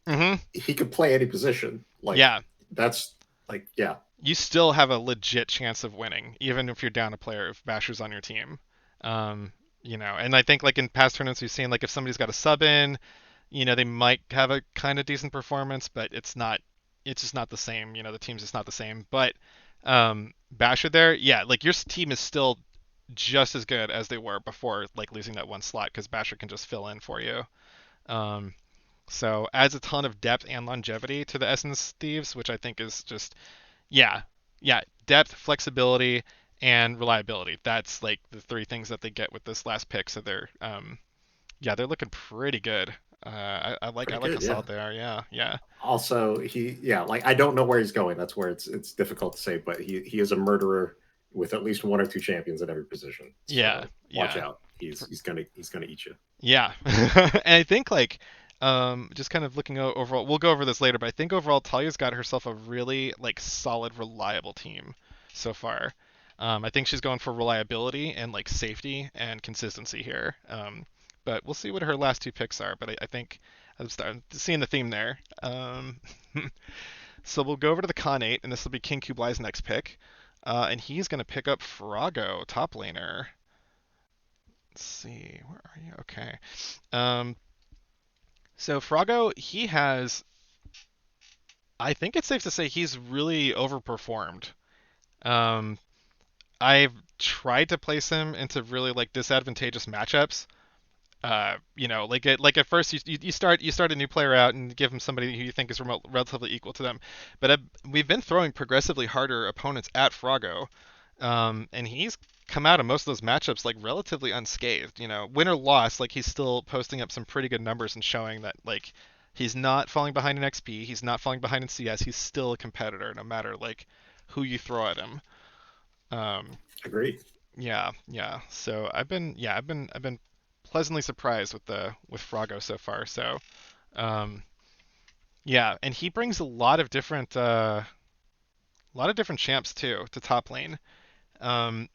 hmm. he could play any position. Like Yeah, that's like yeah, you still have a legit chance of winning, even if you're down a player if Basher's on your team. Um, and I think like in past tournaments we've seen like if somebody's got a sub in, they might have a kind of decent performance, but it's just not the same. The team's just not the same. But Basher there, yeah, like your team is still just as good as they were before like losing that one slot because Basher can just fill in for you. Um, so adds a ton of depth and longevity to the Essence Thieves, which I think is just yeah, yeah, depth, flexibility, and reliability. That's like the three things that they get with this last pick. So they're yeah, they're looking pretty good. I Pretty like how good, yeah. solid they are. Yeah, yeah, Also, yeah, like I don't know where he's going. That's where it's difficult to say, but he is a murderer with at least one or two champions at every position. yeah, So watch yeah. out. He's gonna eat you. Yeah, and I think like just kind of looking overall, we'll go over this later, but I think overall Talia's got herself a really like solid, reliable team so far. I think she's going for reliability and like safety and consistency here. But we'll see what her last two picks are. But I think I'm starting seeing the theme there. So we'll go over to the Khanate, and this will be King Kublai's next pick, and he's going to pick up Frogo, top laner. Let's see, where are you? Okay. Um, So Frago, he has, I think it's safe to say he's really overperformed. Um, I've tried to place him into really like disadvantageous matchups. Like at first you start a new player out and give him somebody who you think is relatively equal to them, but we've been throwing progressively harder opponents at Frago, and he's come out of most of those matchups like relatively unscathed. Win or loss, like he's still posting up some pretty good numbers and showing that like he's not falling behind in XP, he's not falling behind in CS, he's still a competitor no matter like who you throw at him. Um, Agree. yeah, yeah. So I've been pleasantly surprised with Frago so far. So yeah, and he brings a lot of different champs too to top lane. Um,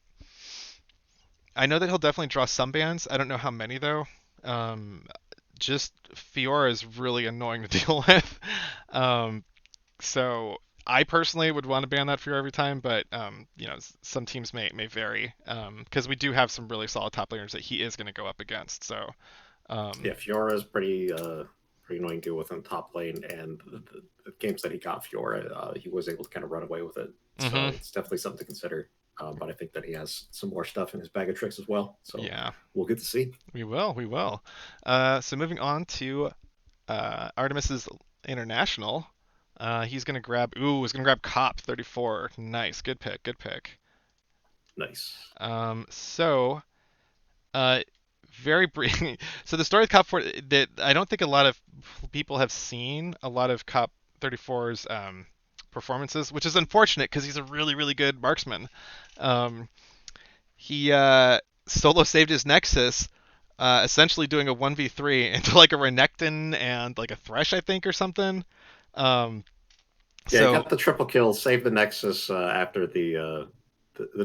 I know that he'll definitely draw some bans. I don't know how many though. Um, just Fiora is really annoying to deal with. Um, so I personally would want to ban that Fiora every time, but some teams may vary because we do have some really solid top laners that he is going to go up against. So um, Yeah, Fiora is pretty annoying to deal with in top lane, and the games that he got Fiora, he was able to kind of run away with it. So mhm, it's definitely something to consider. But I think that he has some more stuff in his bag of tricks as well. So yeah, we'll get to see. we will. So moving on to Artemis's international. He's gonna grab. Ooh, he's gonna grab Cop 34. Nice, good pick, good pick. Nice. So uh, very brief. So the story of Cop 4 that I don't think a lot of people have seen a lot of Cop 34's performances, which is unfortunate because he's a really really good marksman. Um, he solo saved his Nexus. Essentially doing a 1v3 into like a Renekton and like a Thresh, I think, or something. Um, Yeah, he so got the triple kill, saved the Nexus after the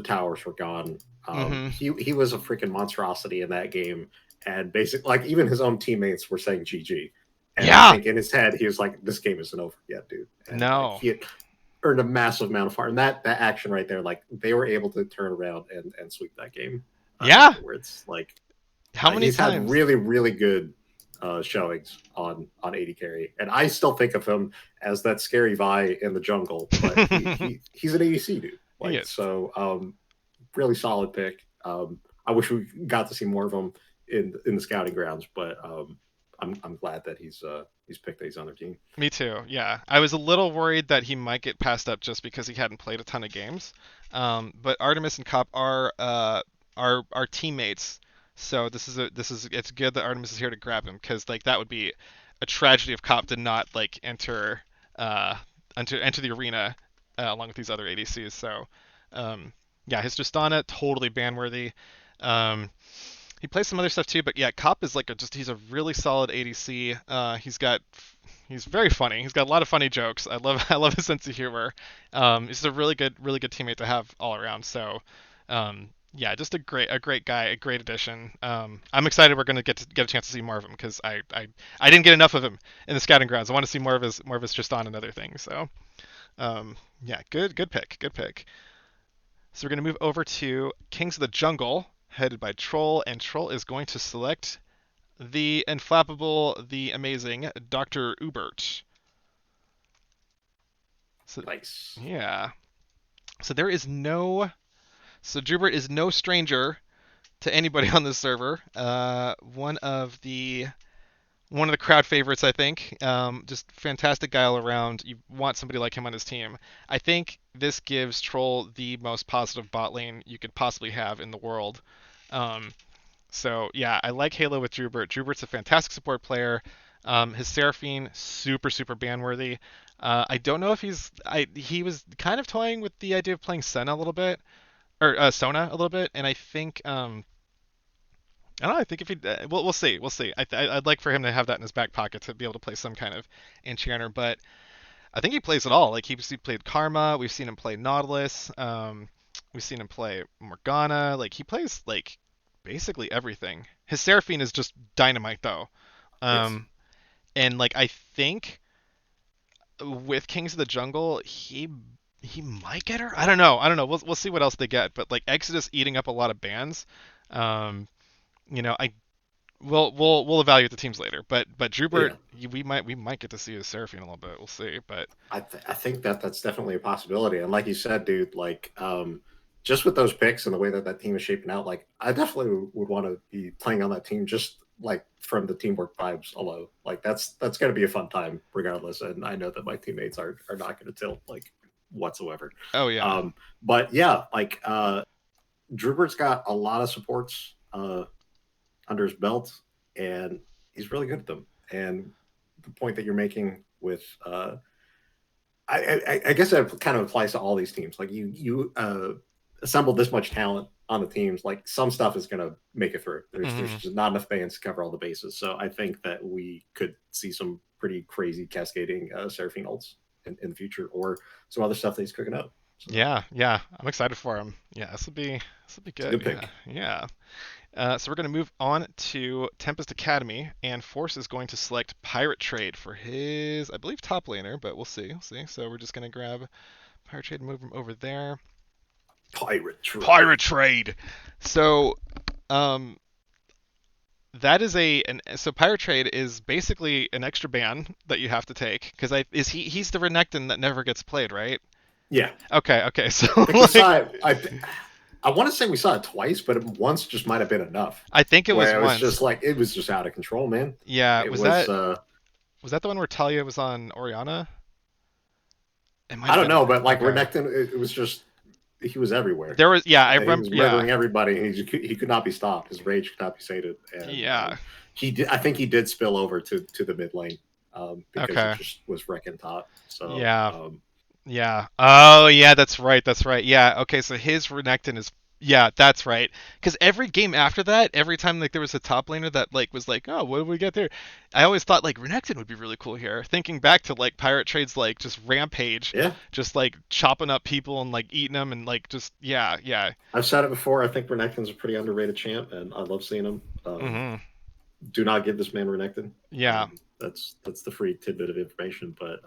towers were gone. mhm. He was a freaking monstrosity in that game, and basically, like even his own teammates were saying GG. And I Yeah, think in his head, he was like, "This game isn't over yet, dude." And like no, he had earned a massive amount of fire, and that action right there, like they were able to turn around and sweep that game yeah. afterwards. Like How many he's had times? really good showings on AD carry, and I still think of him as that scary Vi in the jungle. But he's an ADC dude. He Like is. so, really solid pick. I wish we got to see more of him in the scouting grounds, but I'm glad that he's picked that he's on their team. Me too. Yeah, I was a little worried that he might get passed up just because he hadn't played a ton of games. But Artemis and Cop are teammates, so it's good that Artemis is here to grab him because like that would be a tragedy if Cop did not like uh enter the arena along with these other ADCs. So um, yeah, his Tristana totally ban worthy. Um, he plays some other stuff too, but yeah, Cop is like he's a really solid ADC. He's very funny. He's got a lot of funny jokes. I love his sense of humor. He's a really good teammate to have all around. So yeah, just a great guy, a great addition. I'm excited we're gonna get a chance to see more of him because I didn't get enough of him in the scouting grounds. I want to see more of his Tristan and other things. So yeah, good pick, good pick. So we're going to move over to Kings of the Jungle, headed by Troll, and Troll is going to select the inflappable, the amazing Dr. Ubert. So Nice. yeah, so there is no, so Drubert is no stranger to anybody on this server. One of the crowd favorites, I think. Just fantastic guy all around. You want somebody like him on his team. I think this gives Troll the most positive bot lane you could possibly have in the world. Um, so yeah, I like Halo with Drubert. Drubert's a fantastic support player. His Seraphine, super, super ban worthy. I don't know if he was kind of toying with the idea of playing Senna a little bit, or Sona a little bit, and I think I don't know. I think if he, we'll see, we'll see. I'd like for him to have that in his back pocket to be able to play some kind of enchanter, but I think he plays it all. Like he played Karma. We've seen him play Nautilus. We've seen him play Morgana. Like he plays like basically everything. His Seraphine is just dynamite though. Yes. Um, and like I think with Kings of the Jungle, he might get her. I don't know. I don't know. We'll see what else they get. But like Exodus eating up a lot of bans. Um, I we'll evaluate the teams later. But Drubert, Yeah. we might get to see his Seraphine a little bit. We'll see. But I think that that's definitely a possibility. And like you said, dude, like just with those picks and the way that that team is shaping out, like I definitely would want to be playing on that team just like from the teamwork vibes alone. Like that's going to be a fun time regardless. And I know that my teammates are not going to tilt like whatsoever. oh yeah, Um, but yeah, like Drubert's got a lot of supports under his belt, and he's really good at them. And the point that you're making with I guess that kind of applies to all these teams. Like you assemble this much talent on the teams, like some stuff is going to make it through. There's hmm just not enough fans to cover all the bases. So I think that we could see some pretty crazy cascading Seraphine ults in the future, or some other stuff that he's cooking up. So yeah. I'm excited for him. Yeah, this will be it's a good. good Yeah, pick. yeah. So we're going to move on to Tempest Academy, and Force is going to select Pirate Trade for his, I believe, top laner, but we'll see. We'll see. So we're just going to grab Pirate Trade and move him over there. Pirate Pirate trade. Trade. So, um, that is so Pirate Trade is basically an extra ban that you have to take because he's the Renekton that never gets played, right? Yeah, Okay. So I think we like, saw it. I want to say we saw it twice, but once just might have been enough. I think it was Where it was just once. like it was just out of control, man. Yeah, It was. was that the one where Talia was on Oriana? It might I have don't been. know, but like Okay. Renekton, it was just he was everywhere. There was, yeah, I He remember, was yeah, murdering everybody. He could not be stopped. His rage could not be sated, and yeah, he did. I think he did spill over to the mid lane because it okay, just was wrecking top. So yeah, yeah. Oh, yeah, that's right. Yeah, okay, so his Renekton is, yeah, that's right. Because every game after that, every time like there was a top laner that like was like, oh, what did we get there? I always thought like Renekton would be really cool here. Thinking back to like Pirate Trade's like just rampage, yeah, just like chopping up people and like eating them and like just yeah. I've said it before. I think Renekton's a pretty underrated champ, and I love seeing him. hmm Do not give this man Renekton. Yeah, That's the free tidbit of information. But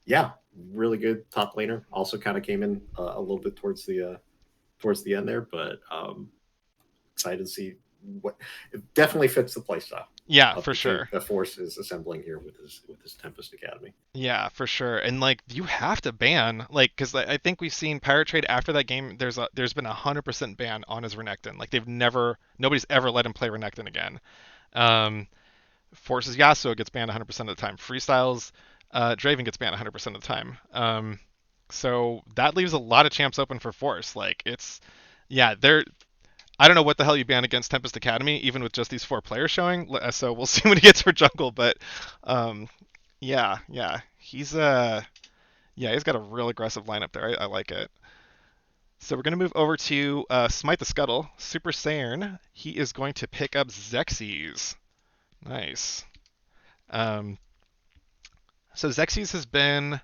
yeah, really good top laner. Also, kind of came in a little bit towards the end there, but excited to see what it definitely fits the playstyle yeah, of for the team sure. that Force is assembling here with his Tempest Academy. Yeah, for sure. And like you have to ban like because I think we've seen Pirate Trade after that game. There's been 100% ban on his Renekton. Like nobody's ever let him play Renekton again. Um, Forces Yasuo gets banned 100% of the time. Freestyles Draven gets banned 100% of the time. So that leaves a lot of champs open for Force. Like it's yeah, they're I don't know what the hell you ban against Tempest Academy, even with just these four players showing. So we'll see when he gets for jungle. But um, yeah, he's got a real aggressive lineup there. I like it. So we're gonna move over to Smite the Scuttle, Super Saiyan. He is going to pick up Xerxes. Nice. Um, so Xerxes has been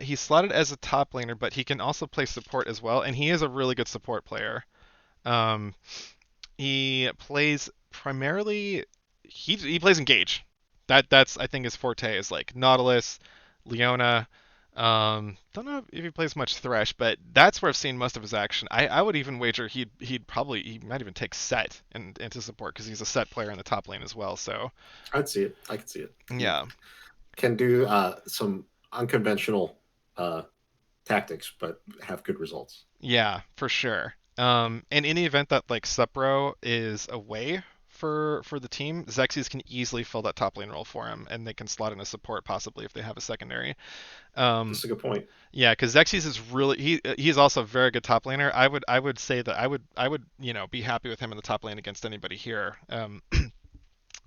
he's slotted as a top laner, but he can also play support as well, and he is a really good support player. Um, he plays primarily he plays engage. That's I think his forte is like Nautilus, Leona. Don't know if he plays much Thresh, but that's where I've seen most of his action. I would even wager he might even take Set into support because he's a Set player in the top lane as well. So I'd see it. I could see it. He yeah, can do some unconventional tactics, but have good results. yeah, for sure. And in the event that like Supro is away for the team, Xerxes can easily fill that top lane role for him, and they can slot in a support possibly if they have a secondary. Um, That's a good point. yeah, because Xerxes is really he's also a very good top laner. I would say that I would be happy with him in the top lane against anybody here.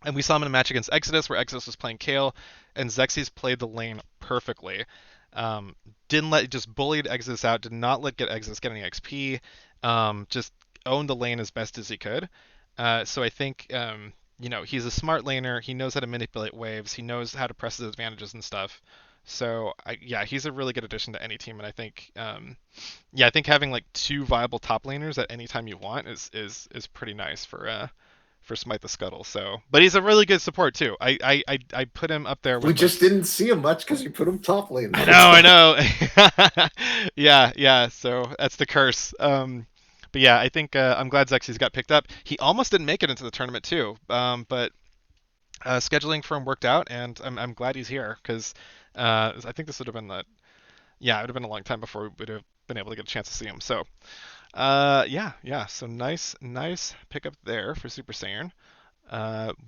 And we saw him in a match against Exodus where Exodus was playing Kale, and Xerxes played the lane perfectly. Um, didn't let just bullied Exodus out. Did not let get Exodus get any XP. Just owned the lane as best as he could. So I think he's a smart laner. He knows how to manipulate waves. He knows how to press his advantages and stuff. So yeah, he's a really good addition to any team, and I think I think having like two viable top laners at any time you want is pretty nice for Smite the Scuttle. So, but he's a really good support too. I put him up there We with like. just didn't see him much because you put him top lane. I know. Yeah. So that's the curse. But yeah, I think I'm glad Xerxes got picked up. He almost didn't make it into the tournament too. But scheduling for him worked out, and I'm glad he's here because I think this would have been it would have been a long time before we would have been able to get a chance to see him. So yeah. So nice pickup there for Super Saiyan.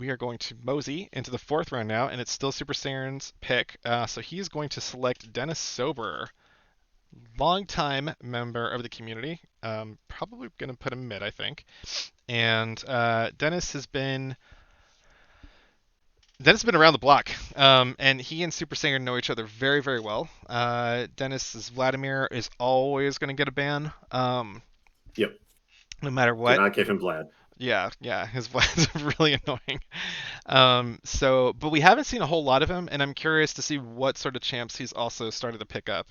We are going to mosey into the fourth round now, and it's still Super Saiyan's pick. So he's going to select Dennis Sober, longtime member of the community. Probably going to put him mid, I think. And Dennis has been around the block, and he and Super Saiyan know each other very, very well. Dennis's Vladimir is always going to get a ban, Yep. no matter Do what. not give him Vlad. Yeah, his Vlad's really annoying. But we haven't seen a whole lot of him, and I'm curious to see what sort of champs he's also started to pick up.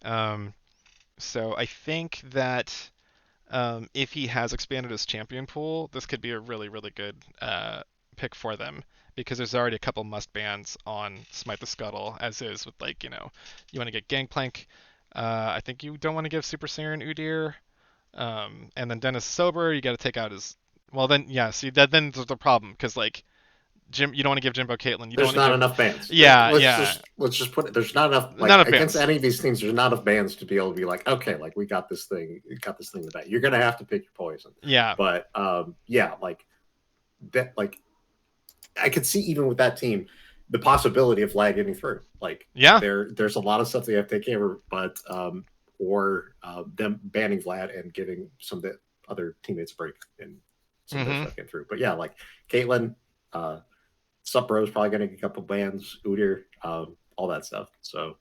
Um, so I think that if he has expanded his champion pool, this could be a really, really good pick for them because there's already a couple must bans on Smite the Scuttle, as is with like you want to get Gangplank. I think you don't want to give Super Saiyan Udyr. And then Dennis Sober, you got to take out his. Well, then yeah, see that then there's the problem because like Jim, you don't want to give Jimbo Caitlyn. You don't There's want to not give. enough bans. Yeah. Let's just put it. There's not enough Not enough against bans. any of these things. There's not enough bans to be able to be like, okay, like we got this thing. We got this thing in the back. You're gonna have to pick your poison. Yeah. But yeah, like that. Like I could see even with that team the possibility of Vlad getting through. Like Yeah. there's a lot of stuff they have to take care of, but or them banning Vlad and giving some of the other teammates a break and some of their stuff getting through. But yeah, like Caitlyn, Sup Bro is probably going to get a couple bans, Udyr, all that stuff. So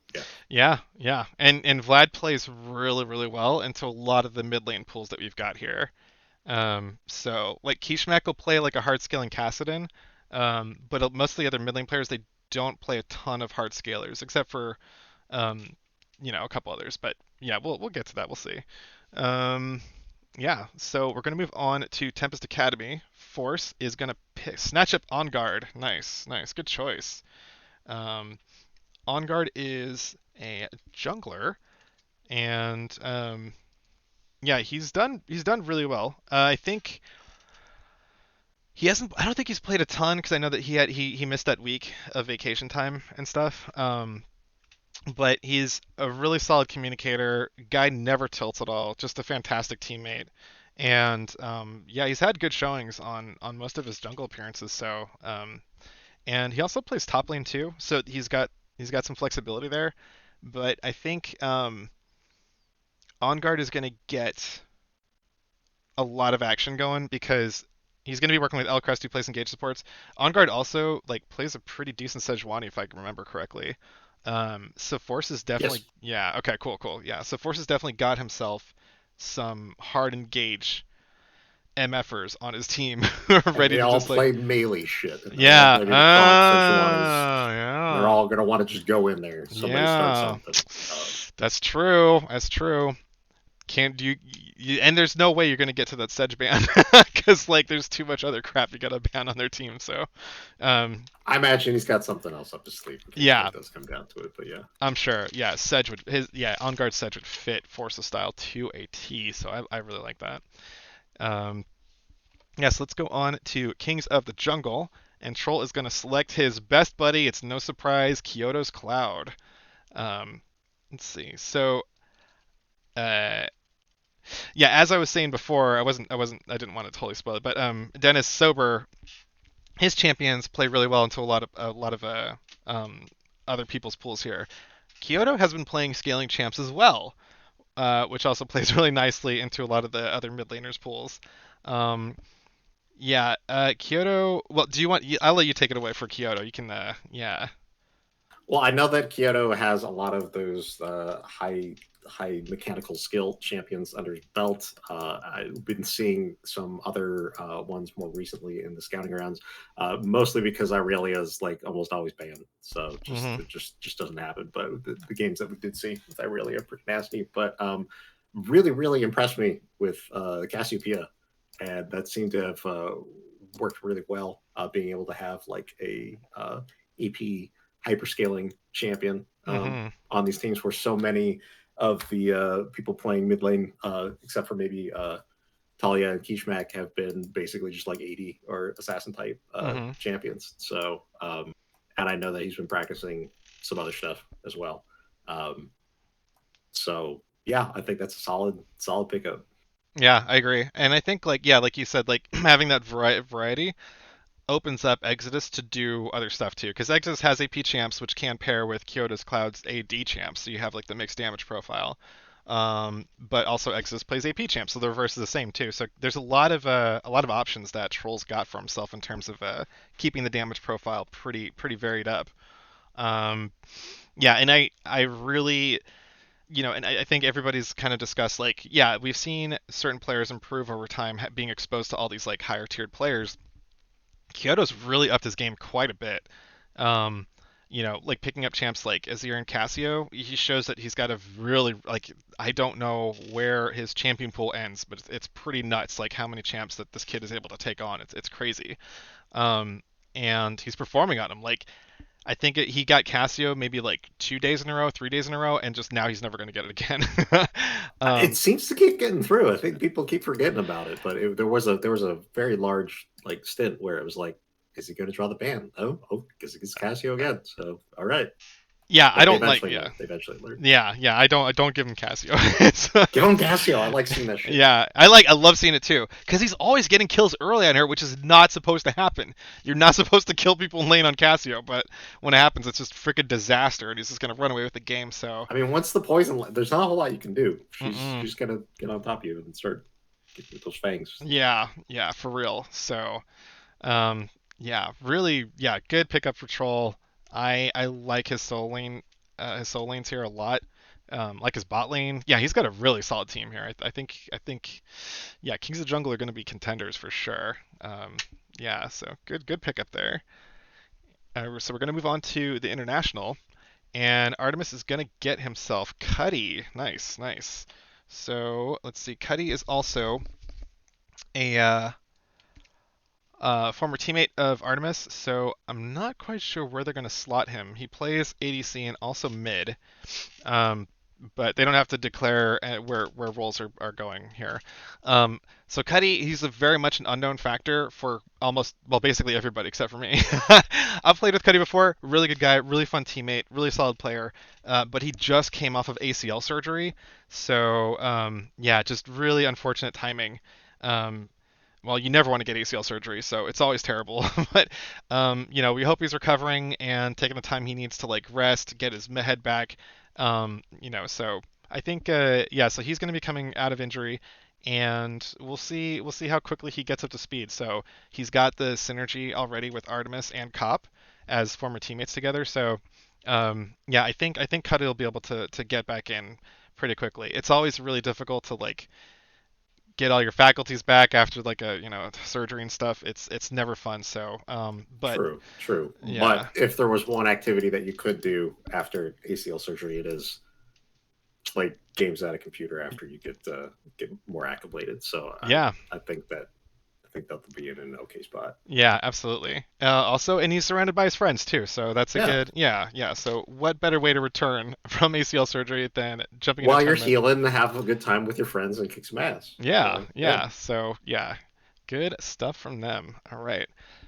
Yeah. And Vlad plays really, really well into a lot of the mid lane pools that we've got here. So like Kishmak will play like a hard scaling Kassadin, but most of the other mid lane players they don't play a ton of hard scalers except for a couple others. But yeah, we'll get to that. We'll see. Um, yeah, so we're gonna move on to Tempest Academy. Force is gonna snatch up On Guard. Nice, good choice. Um, On Guard is a jungler, and yeah, he's done really well. I think he hasn't. I don't think he's played a ton because I know that he missed that week of vacation time and stuff. But he's a really solid communicator. Guy never tilts at all. Just a fantastic teammate. And yeah, he's had good showings on most of his jungle appearances. So and he also plays top lane too. So he's got some flexibility there. But I think On Guard is going to get a lot of action going because he's going to be working with Elcrest who plays engage supports. On Guard also like plays a pretty decent Sejuani if I can remember correctly. So Force is definitely yes, yeah, okay, cool. Yeah. So Force has definitely got himself some hard engage MFers on his team who are and ready they to all just like play melee shit. And they're all yeah, ready to proc Sejuani's. They're yeah. all going to want to just go in there. Somebody start Yeah. something. That's true. That's true. Can't do you, and there's no way you're gonna get to that Sedge ban because like there's too much other crap you gotta ban on their team. So, I imagine he's got something else up his sleeve in case yeah, it does come down to it. But yeah, I'm sure. Yeah, Sedge would On Guard Sedge would fit Force's style to a T. So I really like that. Um, yes, let's go on to Kings of the Jungle, and Troll is gonna select his best buddy. It's no surprise, Kyoto's Cloud. Um, let's see. So, uh, yeah, as I was saying before, I didn't want to totally spoil it, but Dennis Sober, his champions play really well into a lot of um, other people's pools here. Kyoto has been playing scaling champs as well, which also plays really nicely into a lot of the other mid laners pools. Um, Yeah, Kyoto. Well, do you want? I'll let you take it away for Kyoto. You can. Yeah. Well, I know that Kyoto has a lot of those high mechanical skill champions under his belt. I've been seeing some other ones more recently in the scouting rounds, mostly because Irelia is like almost always banned, so Hmm. just doesn't happen. But the games that we did see with Irelia are pretty nasty. But really impressed me with Cassiopeia, and that seemed to have worked really well. Being able to have like a EP hyperscaling champion Hmm. on these teams where so many of the people playing mid lane, except for maybe Talia and Kishmak, have been basically just like 80 or assassin type Hmm. champions. So, and I know that he's been practicing some other stuff as well. Um, so yeah, I think that's a solid pickup. Yeah, I agree. And I think like yeah, like you said, like having that variety opens up Exodus to do other stuff too, because Exodus has AP champs which can pair with Kyoto's Cloud's AD champs, so you have like the mixed damage profile. But also Exodus plays AP champs, so the reverse is the same too. So there's a lot of options that Trolls got for himself in terms of keeping the damage profile pretty varied up. Um, yeah, and I really and I think everybody's kind of discussed like yeah, we've seen certain players improve over time being exposed to all these like higher tiered players. Kyoto's really upped his game quite a bit. Um, like picking up champs like Azir and Cassio, he shows that he's got a really like I don't know where his champion pool ends, but it's pretty nuts like how many champs that this kid is able to take on. It's crazy. Um, and he's performing on them. Like I think he got Cassio maybe like 2 days in a row, 3 days in a row, and just now he's never going to get it again. It um, seems to keep getting through. I think people keep forgetting about it, but there was a very large like stint where it was like, is he going to draw the ban? Oh, because it's Casio again. So all right, yeah, I but they don't like eventually yeah. know. They eventually learn. Yeah, I don't give him Cassio. Give him Casio. I like seeing that shit. Yeah, I love seeing it too because he's always getting kills early on her, which is not supposed to happen. You're not supposed to kill people in lane on Cassio, but when it happens, it's just freaking disaster, and he's just gonna run away with the game. So, I mean, once the poison, there's not a whole lot you can do. She's mm-mm. she's gonna get on top of you and start getting with those fangs. Yeah, for real. So, um, yeah, really, yeah, good pickup for Troll. I like his soul lanes here a lot. Like his bot lane, yeah, he's got a really solid team here. I think yeah, Kings of Jungle are going to be contenders for sure. Yeah, so good pickup there. So we're going to move on to the international, and Artemis is going to get himself Cuddy. Nice. So let's see. Cuddy is also a former teammate of Artemis, so I'm not quite sure where they're going to slot him. He plays ADC and also mid. Um, but they don't have to declare where roles are going here. So Cuddy, he's a very much an unknown factor for almost well basically everybody except for me. I've played with Cuddy before, really good guy, really fun teammate, really solid player, but he just came off of ACL surgery, so yeah, just really unfortunate timing. Um, well, you never want to get ACL surgery, so it's always terrible. But we hope he's recovering and taking the time he needs to like rest, get his head back. So I think yeah, so he's going to be coming out of injury, and we'll see how quickly he gets up to speed. So he's got the synergy already with Artemis and Cop as former teammates together. So yeah, I think Cuddy will be able to get back in pretty quickly. It's always really difficult to like get all your faculties back after like a surgery and stuff. It's never fun. So but True. yeah. But if there was one activity that you could do after ACL surgery, it is play games at a computer after you get more acclimated. So Yeah, I think they'll be in an okay spot. yeah, absolutely. Also, and he's surrounded by his friends too, so that's a Yeah. good, yeah. So, what better way to return from ACL surgery than jumping into a While you're tournament? healing, have a good time with your friends and kick some ass. Yeah, So yeah. yeah. So, yeah, good stuff from them. All right.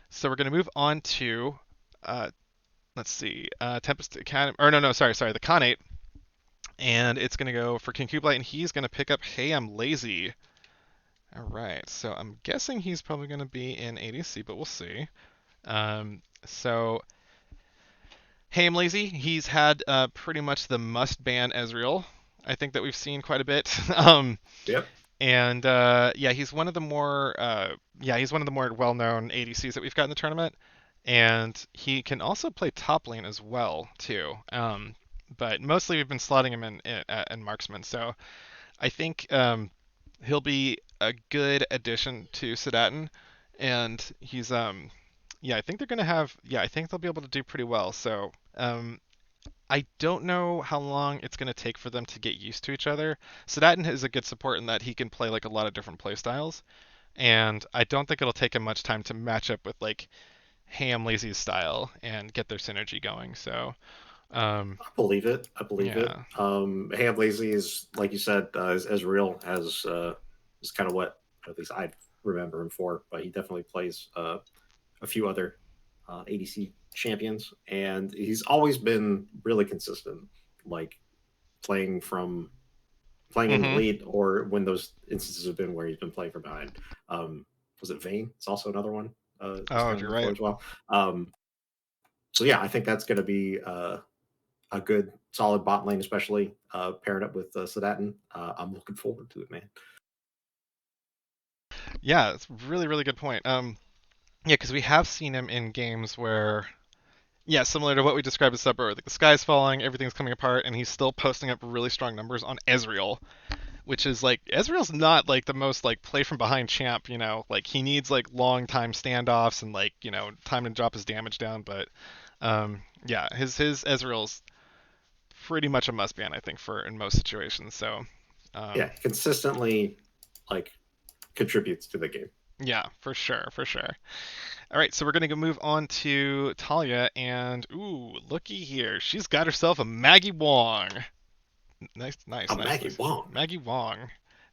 So we're gonna move on to, uh, let's see, Tempest Academy, or no, sorry, the Khanate, and it's gonna go for King Kublai, and he's gonna pick up Hey I'm Lazy. All right. So I'm guessing he's probably gonna be in ADC, but we'll see. So Hey, I'm Lazy. He's had pretty much the must ban Ezreal. I think that we've seen quite a bit. Yep. And yeah, he's one of the more well-known ADCs that we've got in the tournament, and he can also play top lane as well too. But mostly we've been slotting him in marksman. So I think he'll be a good addition to Sedatin, and he's yeah, I think they're gonna have yeah, I think they'll be able to do pretty well. So I don't know how long it's going to take for them to get used to each other. Sedatin is a good support in that he can play like a lot of different play styles, and I don't think it'll take him much time to match up with like Ham Lazy's style and get their synergy going. So, um, I believe it. I believe it. yeah. Ham Lazy is, like you said, as real as is kind of what at least I remember him for. But he definitely plays a few other ADC champions, and he's always been really consistent, like playing from playing in the Mm-hmm. lead, or when those instances have been where he's been playing from behind. Was it Vayne? It's also another one. He's Oh, done you're before right. as well. So yeah, I think that's going to be a good solid bot lane, especially paired up with Sedatin. I'm looking forward to it, man. Yeah, it's a really, really good point. Yeah, because we have seen him in games where, yeah, similar to what we described as Sub, like the sky's falling, everything's coming apart, and he's still posting up really strong numbers on Ezreal, which is like Ezreal's not like the most like play from behind champ, you know, like he needs like long time standoffs and like, you know, time to drop his damage down, but yeah, his Ezreal's pretty much a must ban I think for in most situations. So Yeah, um consistently like contributes to the game. yeah, for sure, for sure. All right, so we're gonna go move on to Talia, and ooh, looky here, she's got herself a Maggie Wong. Nice, nice, nice, Maggie nice. Wong. Maggie Wong,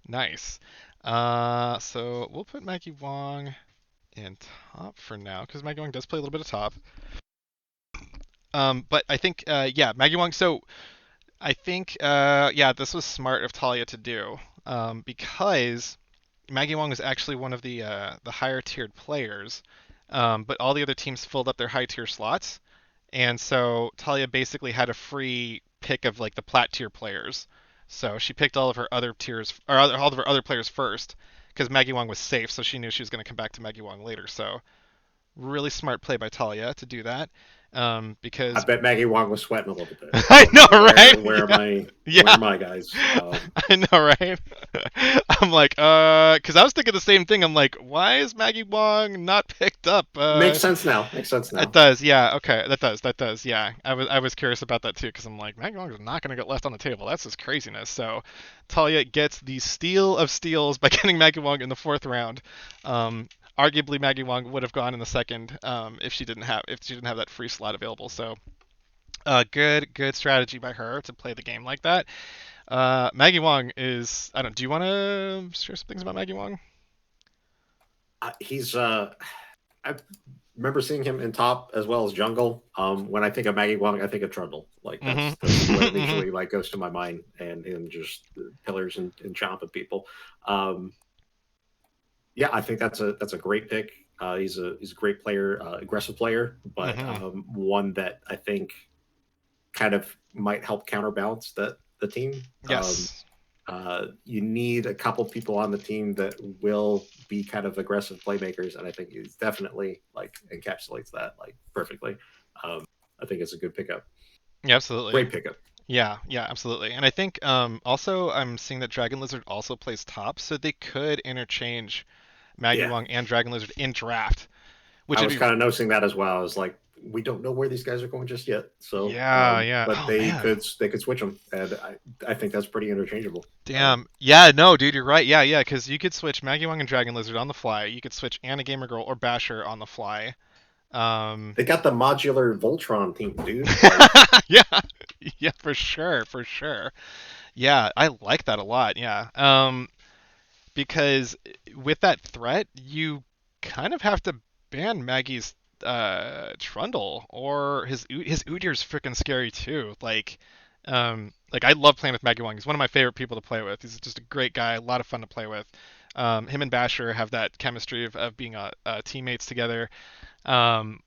nice. So we'll put Maggie Wong in top for now because Maggie Wong does play a little bit of top. But I think yeah, Maggie Wong. So I think yeah, this was smart of Talia to do because Maggie Wong is actually one of the higher tiered players, but all the other teams filled up their high tier slots, and so Talia basically had a free pick of like the plat tier players. So she picked all of her other tiers or all of her other players first because Maggie Wong was safe, so she knew she was going to come back to Maggie Wong later. So really smart play by Talia to do that. I Because bet Maggie Wong was sweating a little bit. I know, right? Where are Yeah, my yeah, guys? I know, right? I'm like, because I was thinking the same thing. I'm like, why is Maggie Wong not picked up? Makes sense now. Makes sense It now. does, yeah. Okay, that does, yeah. I was curious about that too because I'm like, Maggie Wong is not going to get left on the table. That's just craziness. So, Talia gets the steal of steals by getting Maggie Wong in the fourth round. Arguably, Maggie Wong would have gone in the second if she didn't have that free slot available. So, good strategy by her to play the game like that. Maggie Wong is I don't. Do you want to share some things about Maggie Wong? He's I remember seeing him in top as well as jungle. When I think of Maggie Wong, I think of Trundle. Like that's what Mm-hmm. immediately like goes to my mind, and just pillars and chomping people. Um, yeah, I think that's a great pick. He's a great player, aggressive player, but Mm-hmm. one that I think kind of might help counterbalance the team. Yes. You need a couple people on the team that will be kind of aggressive playmakers, and I think he's definitely like encapsulates that like perfectly. I think it's a good pickup. Yeah, absolutely. Great pickup. Yeah, yeah, absolutely. And I think also I'm seeing that Dragon Lizard also plays top, so they could interchange Maggie Yeah, Wong and Dragon Lizard in draft, which I would was be kind of noticing that as well. I was like, we don't know where these guys are going just yet. So, yeah, yeah. but Oh man. they could switch them, and I think that's pretty interchangeable. Damn. Yeah, no, dude, you're right. Yeah, yeah, because you could switch Maggie Wong and Dragon Lizard on the fly. You could switch Anna Gamer Girl or Basher on the fly. Um, They got the modular Voltron team, dude. Like, yeah, yeah, for sure, for sure. Yeah, I like that a lot. Yeah. Because with that threat, you kind of have to ban Maggie's Trundle or his Udyr's freaking scary too. Like I love playing with Maggie Wong. He's one of my favorite people to play with. He's just a great guy, a lot of fun to play with. Him and Basher have that chemistry of being teammates together. Um,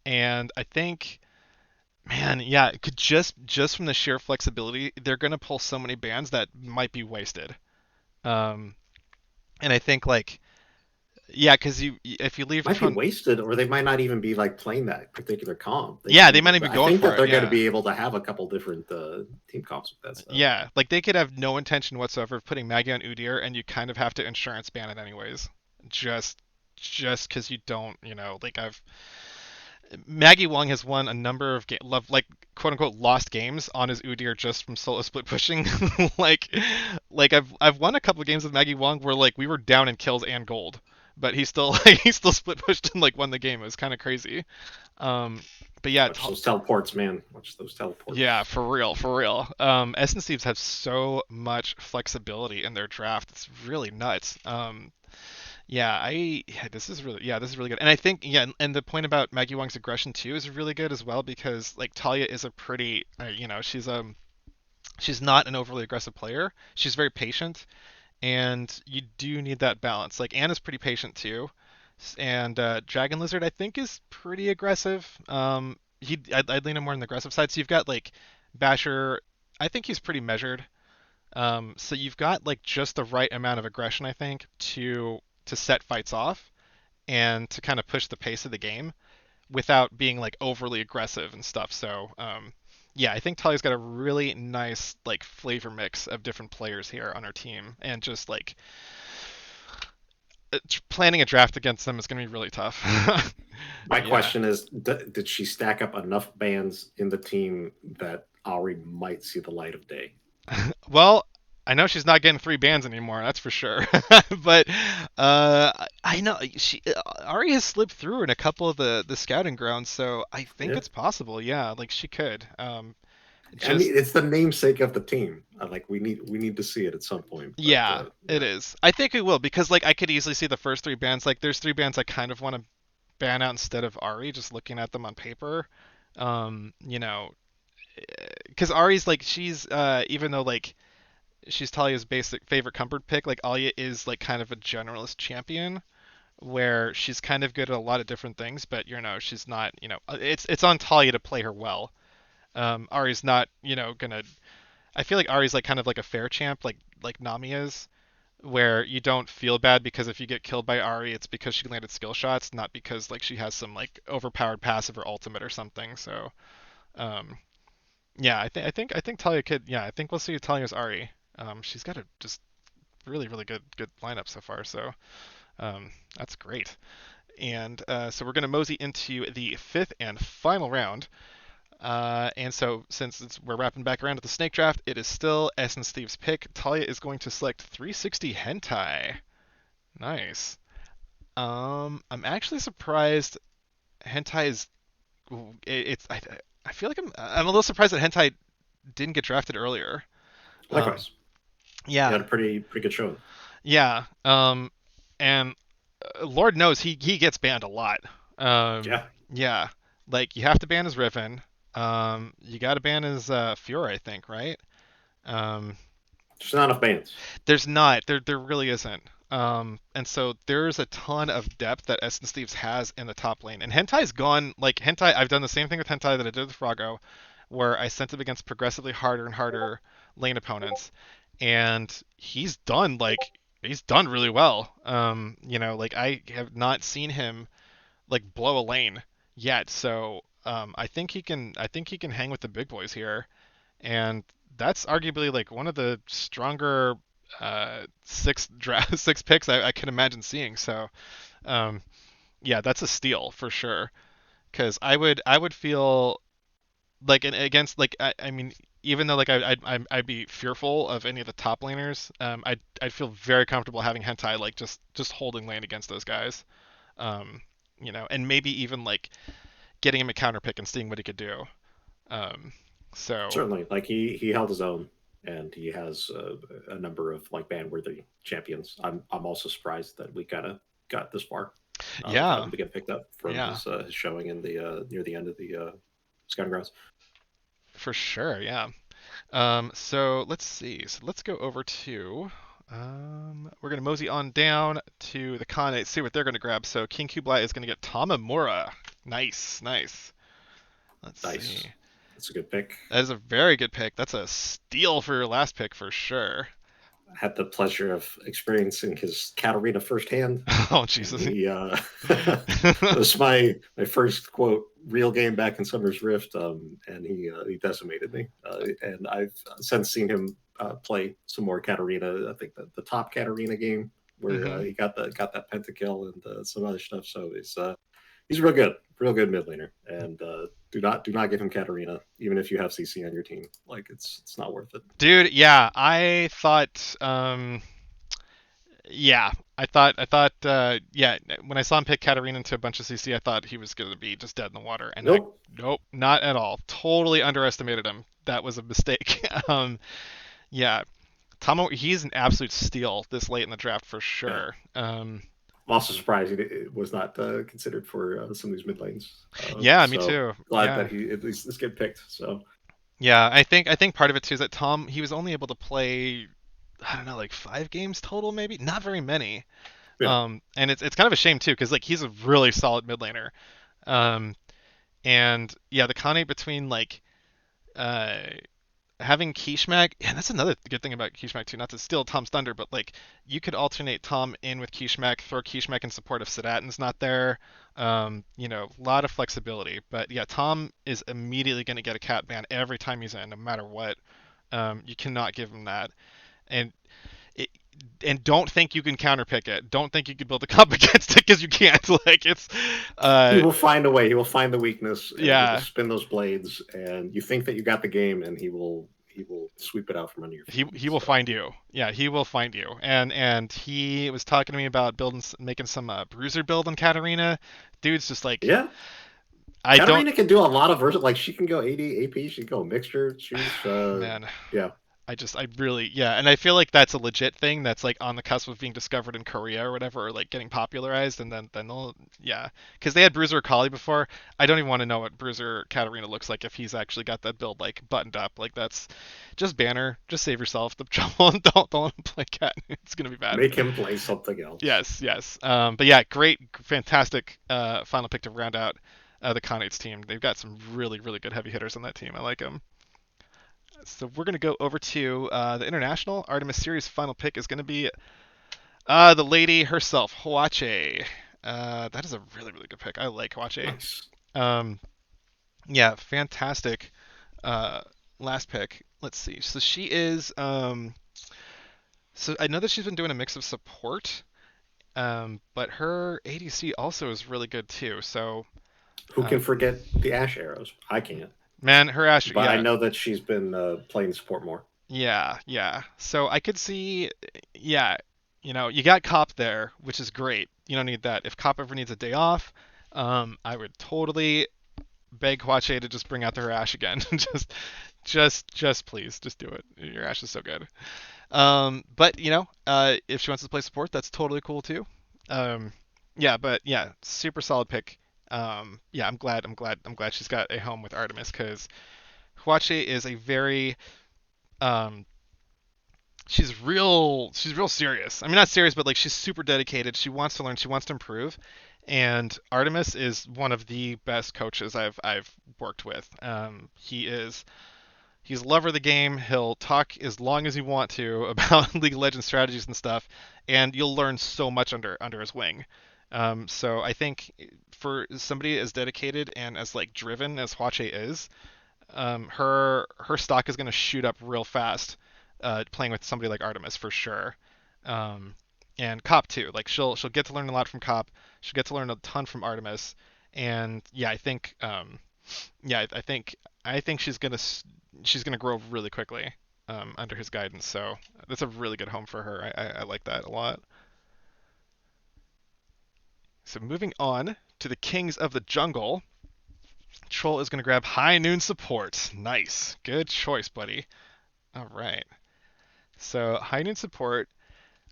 and I think, man, yeah, it could just from the sheer flexibility, they're gonna pull so many bans that might be wasted. Um, And I think like yeah, because you if you leave Might be Trun, wasted, or they might not even be like playing that particular comp. They yeah, they can. might not be I going think that for it. they're going to Yeah, be able to have a couple different team comps with that stuff. yeah, like they could have no intention whatsoever of putting Maggie on Udyr, and you kind of have to insurance ban it anyways, just just because you don't, like I've Maggie Wong has won a number of like quote unquote lost games on his Udyr just from solo split pushing. like like I've won a couple of games with Maggie Wong where like we were down in kills and gold, but he still he still split pushed and like won the game. It was kind of crazy. Um, but yeah, Watch those teleports, man. Watch those yeah, teleports. for real, for real. Essence Thieves have so much flexibility in their draft. It's really nuts. This is really good. And I think and the point about Maggie Wong's aggression too is really good as well because like Talia is a pretty she's not an overly aggressive player. She's very patient and you do need that balance. Like Anna's pretty patient too. And Dragon Lizard I think is pretty aggressive. I'd lean him more on the aggressive side. So you've got like Basher, I think he's pretty measured. So you've got like just the right amount of aggression, I think, to set fights off and to kind of push the pace of the game without being like overly aggressive and stuff. So yeah, I think Talia's got a really nice like flavor mix of different players here on our team, and just like planning a draft against them is going to be really tough. My Yeah. question is, did she stack up enough bands in the team that Ari might see the light of day? Well, I know she's not getting 3 bans anymore. That's for sure. But I know Ari has slipped through in a couple of the scouting grounds, so I think Yeah. it's possible. Yeah, like she could. I Just mean, it's the namesake of the team. Like we need to see it at some point. But yeah, it yeah, is. I think it will because like I could easily see the first 3 bans. Like there's 3 bans I kind of want to ban out instead of Ari, just looking at them on paper. Um, you know, because Ari's like she's even though like she's Talia's basic favorite comfort pick. Like Alia is like kind of a generalist champion where she's kind of good at a lot of different things, but she's not. It's on Talia to play her well. Ari's not gonna. I feel like Ari's like kind of like a fair champ, like Nami is, where you don't feel bad because if you get killed by Ari, it's because she landed skill shots, not because like she has some like overpowered passive or ultimate or something. So um, yeah, I think Talia could. Yeah, I think we'll see Talia's Ari. She's got a just really really good lineup so far. So that's great. And so we're going to mosey into the fifth and final round. And so since we're wrapping back around to the snake draft, it is still Essence Thieves' pick. Talia is going to select 360 Hentai. Nice. I'm actually surprised Hentai is. It's. I feel like I'm a little surprised that Hentai didn't get drafted earlier. Um, likewise, you yeah, had a pretty good showing. yeah. And Lord knows he gets banned a lot. Yeah, Yeah, like you have to ban his Riven. You got to ban his Fiora, I think, right? Um, there's not enough bands. there's not. There really isn't. And so there's a ton of depth that Essence Thieves has in the top lane. And Hentai's gone like Hentai. I've done the same thing with Hentai that I did with Frago, where I sent him against progressively harder and harder lane opponents, and he's done really well. Like I have not seen him like blow a lane yet. So I think he can hang with the big boys here, and that's arguably like one of the stronger six picks I can imagine seeing. So um, yeah, that's a steal for sure. Because I would feel like against like I mean even though like I'd be fearful of any of the top laners, I'd feel very comfortable having Hentai like just holding lane against those guys. Um, and maybe even like getting him a counter pick and seeing what he could do. Um, so Certainly, like he held his own, and he has a number of like band worthy champions. I'm also surprised that we kind of got this far without yeah, him to get picked up from yeah, his showing in the near the end of the scouting grounds. for sure, yeah. So let's see. So let's go over to. We're gonna mosey on down to the Khanate, see what they're gonna grab. So King Kublai is gonna get Tamamura. Nice, nice. Let's see. Nice, that's a good pick. That is a very good pick. That's a steal for your last pick for sure. had the pleasure of experiencing his Katarina firsthand, Oh and Jesus. he it was my first quote real game back in Summer's Rift, and he decimated me. And I've since seen him play some more Katarina. I think the top Katarina game where Hmm. he got that pentakill and some other stuff. So he's real good mid laner, and do not give him Katarina, even if you have CC on your team. Like it's not worth it. Dude, yeah, I thought yeah, yeah, when I saw him pick Katarina into a bunch of CC, I thought he was going to be just dead in the water, and Nope. nope, not at all. Totally underestimated him. That was a mistake. Yeah, Tomo, he's an absolute steal this late in the draft for Yeah. sure. I'm also surprised it was not considered for some of these mid lanes. Yeah, me So too. glad Yeah, that he at least this get picked. So yeah, I think part of it too is that Tom, he was only able to play, I don't know, like 5 games total, maybe, not very many. yeah, And it's kind of a shame too, because like he's a really solid mid laner. Um, and yeah, the Kane between like uh having Kishmak, yeah, that's another good thing about Kishmak too. Not to steal Tom's thunder, but like you could alternate Tom in with Kishmak, throw Kishmak in support if Sedatin's not there. A lot of flexibility. But yeah, Tom is immediately going to get a cat ban every time he's in, no matter what. You cannot give him that. And it, and don't think you can counterpick it. Don't think you can build a comp against it because you can't. Like it's, he uh, will find a way. He will find the weakness, and he'll yeah, just spin those blades. And you think that you got the game, and he will sweep it out from under your he feet. he will So find you. Yeah, he will find you. And he was talking to me about making some bruiser build on Katarina. Dude's just like yeah, I don't Katarina can do a lot of versatile. Like she can go AD AP. She can go mixture. man. Yeah. I really, yeah, and I feel like that's a legit thing that's like on the cusp of being discovered in Korea or whatever, or like getting popularized, and then they'll, yeah, because they had Bruiser Akali before. I don't even want to know what Bruiser Katarina looks like if he's actually got that build like buttoned up. Like that's just banner, just save yourself the trouble and don't let him play cat. It's gonna be bad. Make him play something else. Yes, yes. But yeah, great, fantastic final pick to round out the Knights team. They've got some really, really good heavy hitters on that team. I like them. So we're going to go over to the International Artemis Series. Final pick is going to be the lady herself, Huache. That is a really, really good pick. I like Huache. Nice. Um, yeah, fantastic uh, last pick. Let's see. So she is. So I know that she's been doing a mix of support, but her ADC also is really good too. So, Who can um, forget the Ash arrows? I can't. man, her Ash, But I yeah, know that she's been playing support more. yeah, yeah. So I could see, yeah, you got Cop there, which is great. You don't need that. If Cop ever needs a day off, I would totally beg Hwache to just bring out their Ash again. Just please, just do it. Your Ash is so good. But if she wants to play support, that's totally cool too. Um, yeah, but yeah, super solid pick. Yeah, I'm glad she's got a home with Artemis because Hwache is a very um she's real serious. I mean, not serious, but like she's super dedicated. She wants to learn, she wants to improve. And Artemis is one of the best coaches I've worked with. He's a lover of the game. He'll talk as long as you want to about League of Legends strategies and stuff, and you'll learn so much under his wing. So I think for somebody as dedicated and as like driven as Hwache is, her stock is going to shoot up real fast playing with somebody like Artemis for sure. Um, and Cop too. Like she'll get to learn a lot from Cop. She'll get to learn a ton from Artemis. And yeah, I think she's gonna grow really quickly under his guidance. So that's a really good home for her. I like that a lot. So moving on to the Kings of the Jungle. Troll is going to grab High Noon Support. Nice. Good choice, buddy. All right. So High Noon Support.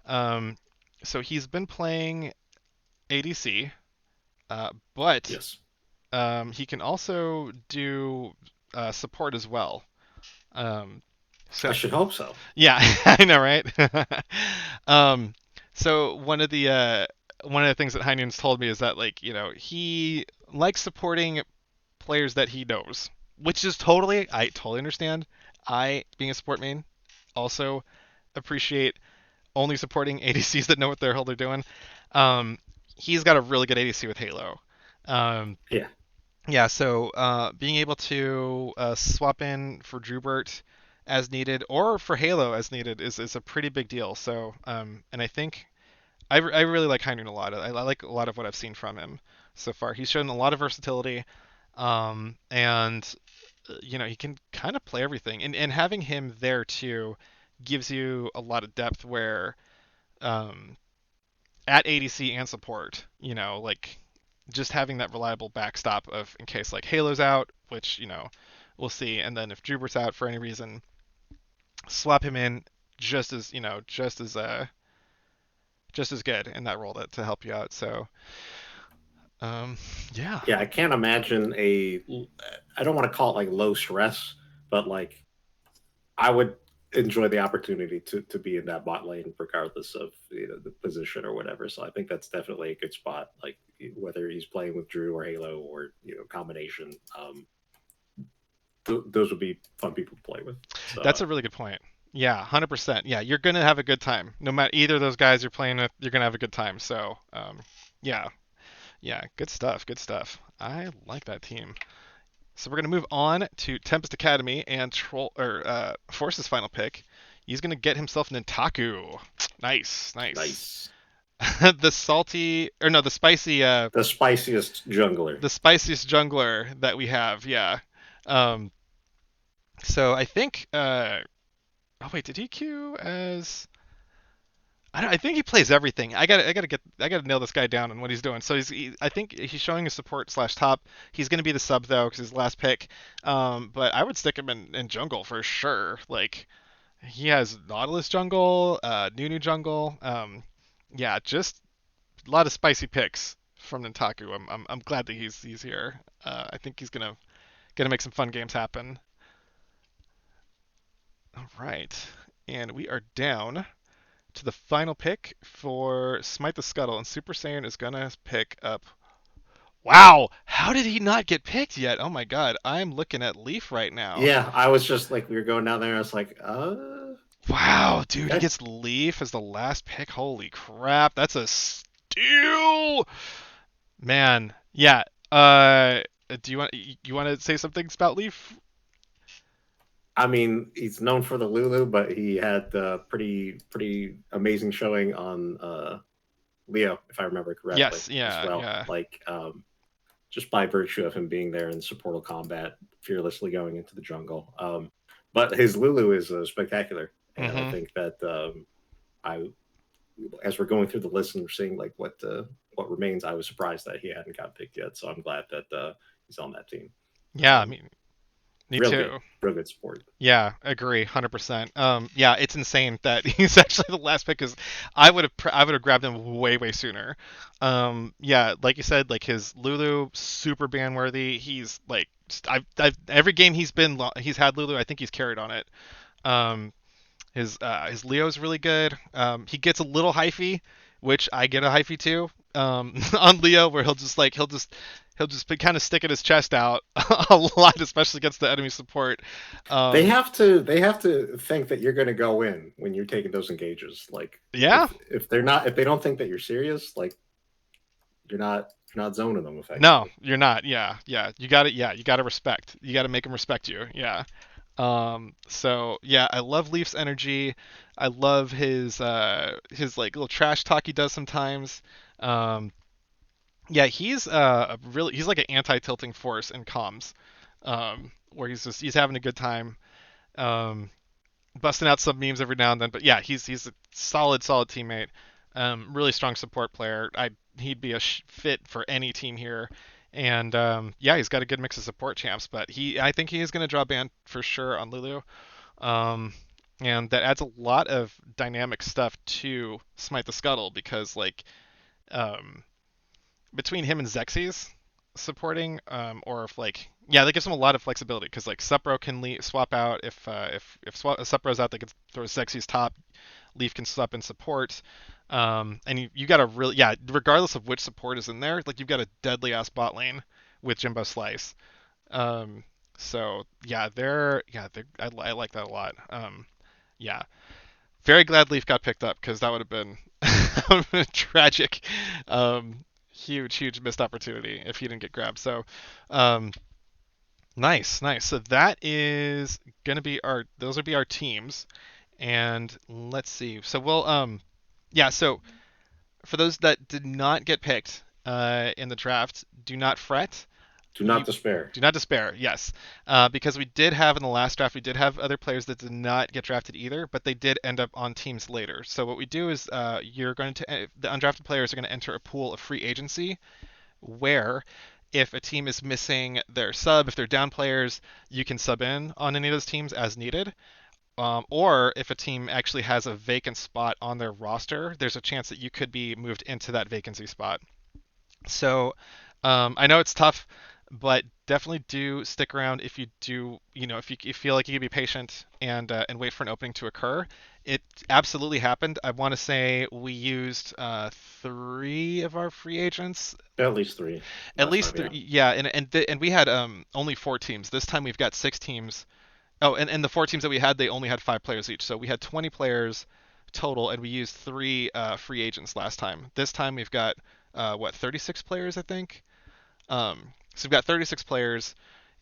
Um, so he's been playing ADC, but Yes. he can also do support as well. Um, I so should hope so. yeah, I know, right? um, so one of the things that High Noon's told me is that like he likes supporting players that he knows, which is I totally understand. I, being a support main, also appreciate only supporting ADCs that know what the hell they're doing. Um, he's got a really good ADC with Halo. Um, Yeah, yeah, so being able to swap in for Drubert as needed or for Halo as needed is a pretty big deal. So, and I think I really like Heinrich a lot. I like a lot of what I've seen from him so far. He's shown a lot of versatility, and he can kind of play everything. And having him there too gives you a lot of depth where um, at ADC and support, like just having that reliable backstop of in case like Halo's out, which we'll see, and then if Drubert's out for any reason, swap him in just as good in that role to help you out. So um, yeah, yeah. I can't imagine a. I don't want to call it like low stress, but like I would enjoy the opportunity to be in that bot lane regardless of the position or whatever. So I think that's definitely a good spot. Like whether he's playing with Drew or Halo or combination, those would be fun people to play with. So that's a really good point. Yeah, 100%. Yeah, you're gonna have a good time. No matter either of those guys you're playing with, you're gonna have a good time. So, yeah, yeah, good stuff. Good stuff. I like that team. So we're gonna move on to Tempest Academy and Troll or Force's final pick. He's gonna get himself Nintaku. Nice, nice. nice, The salty or no, the spiciest jungler. the spiciest jungler that we have. Yeah. Um. So I think. Oh wait, did he queue as? I think he plays everything. I gotta nail this guy down on what he's doing. So I think he's showing his support slash top. He's gonna be the sub though, because his last pick. But I would stick him in jungle for sure. Like he has Nautilus jungle, Nunu jungle. Yeah, just a lot of spicy picks from Ntaku. I'm glad that he's here. I think he's gonna make some fun games happen. All right, and we are down to the final pick for Smite the Scuttle, and Super Saiyan is gonna pick up. Wow, how did he not get picked yet? Oh my God, I'm looking at Leaf right now. Yeah, I was just like we were going down there. I was like, Wow, dude, he okay. gets Leaf as the last pick. Holy crap, that's a steal, man. Yeah. Do you want to say something about Leaf? I mean, he's known for the Lulu, but he had pretty amazing showing on Leo, if I remember correctly, Yes. as Yeah. well. Yeah. Like just by virtue of him being there in supportal combat, fearlessly going into the jungle. But his Lulu is spectacular, and I Mm-hmm. think that I, as we're going through the list and we're seeing like what remains, I was surprised that he hadn't got picked yet. So I'm glad that he's on that team. Yeah. I Um, mean, me real good, too. real good support. Yeah, agree, 100%. Yeah, it's insane that he's actually the last pick because I would have grabbed him way way sooner. Yeah, like you said, like his Lulu super ban worthy. He's like I've every game he's had Lulu, I think he's carried on it. Um, his Leo's really good. He gets a little hyphy, which I get a hyphy too. On Leo, where he'll just be kind of sticking his chest out a lot, especially against the enemy support. They Um, have to they have to think that you're going to go in when you're taking those engages. Like yeah, if they don't think that you're serious, like you're not zoning them no, effectively. you're not. Yeah, yeah, you got it. Yeah, you got to respect. You got to make him respect you. Yeah. So yeah, I love Leaf's energy. I love his like little trash talk he does sometimes. Um, yeah, he's like an anti-tilting force in comms, where he's having a good time, um, busting out some memes every now and then. But yeah, he's a solid teammate, really strong support player. He'd be a fit for any team here, and yeah, he's got a good mix of support champs. But I think he is going to draw ban for sure on Lulu, um, and that adds a lot of dynamic stuff to Smite the Scuttle because like um, between him and Xerxes supporting, or if like yeah, that gives him a lot of flexibility because like Supro can swap out if Supro's out, they can throw Xerxes top. Leaf can swap in support, and you got a really yeah, regardless of which support is in there, like you've got a deadly ass bot lane with Jimbo Slice. Um, so yeah, I like that a lot. Yeah, very glad Leaf got picked up because that would have been, that would have been tragic. Huge missed opportunity if he didn't get grabbed. So, um, nice. So that is gonna be our those would be our teams. And let's see. So we'll yeah, so for those that did not get picked in the draft, do not fret. Do not You despair. do not despair. Yes, because we did have in the last draft, we did have other players that did not get drafted either, but they did end up on teams later. So what we do is you're going to the undrafted players are going to enter a pool of free agency where if a team is missing their sub, if they're down players, you can sub in on any of those teams as needed. Or if a team actually has a vacant spot on their roster, there's a chance that you could be moved into that vacancy spot. So I know it's tough, but definitely do stick around if you do, if you feel like you can be patient and wait for an opening to occur. It absolutely happened. I want to say we used three of our free agents, At least three at last least time, three. yeah. Yeah, and we had only four teams. This time we've got six teams. Oh, and the four teams that we had, they only had five players each. So we had 20 players total, and we used three free agents last time. This time we've got 36 players, I think. So we've got 36 players,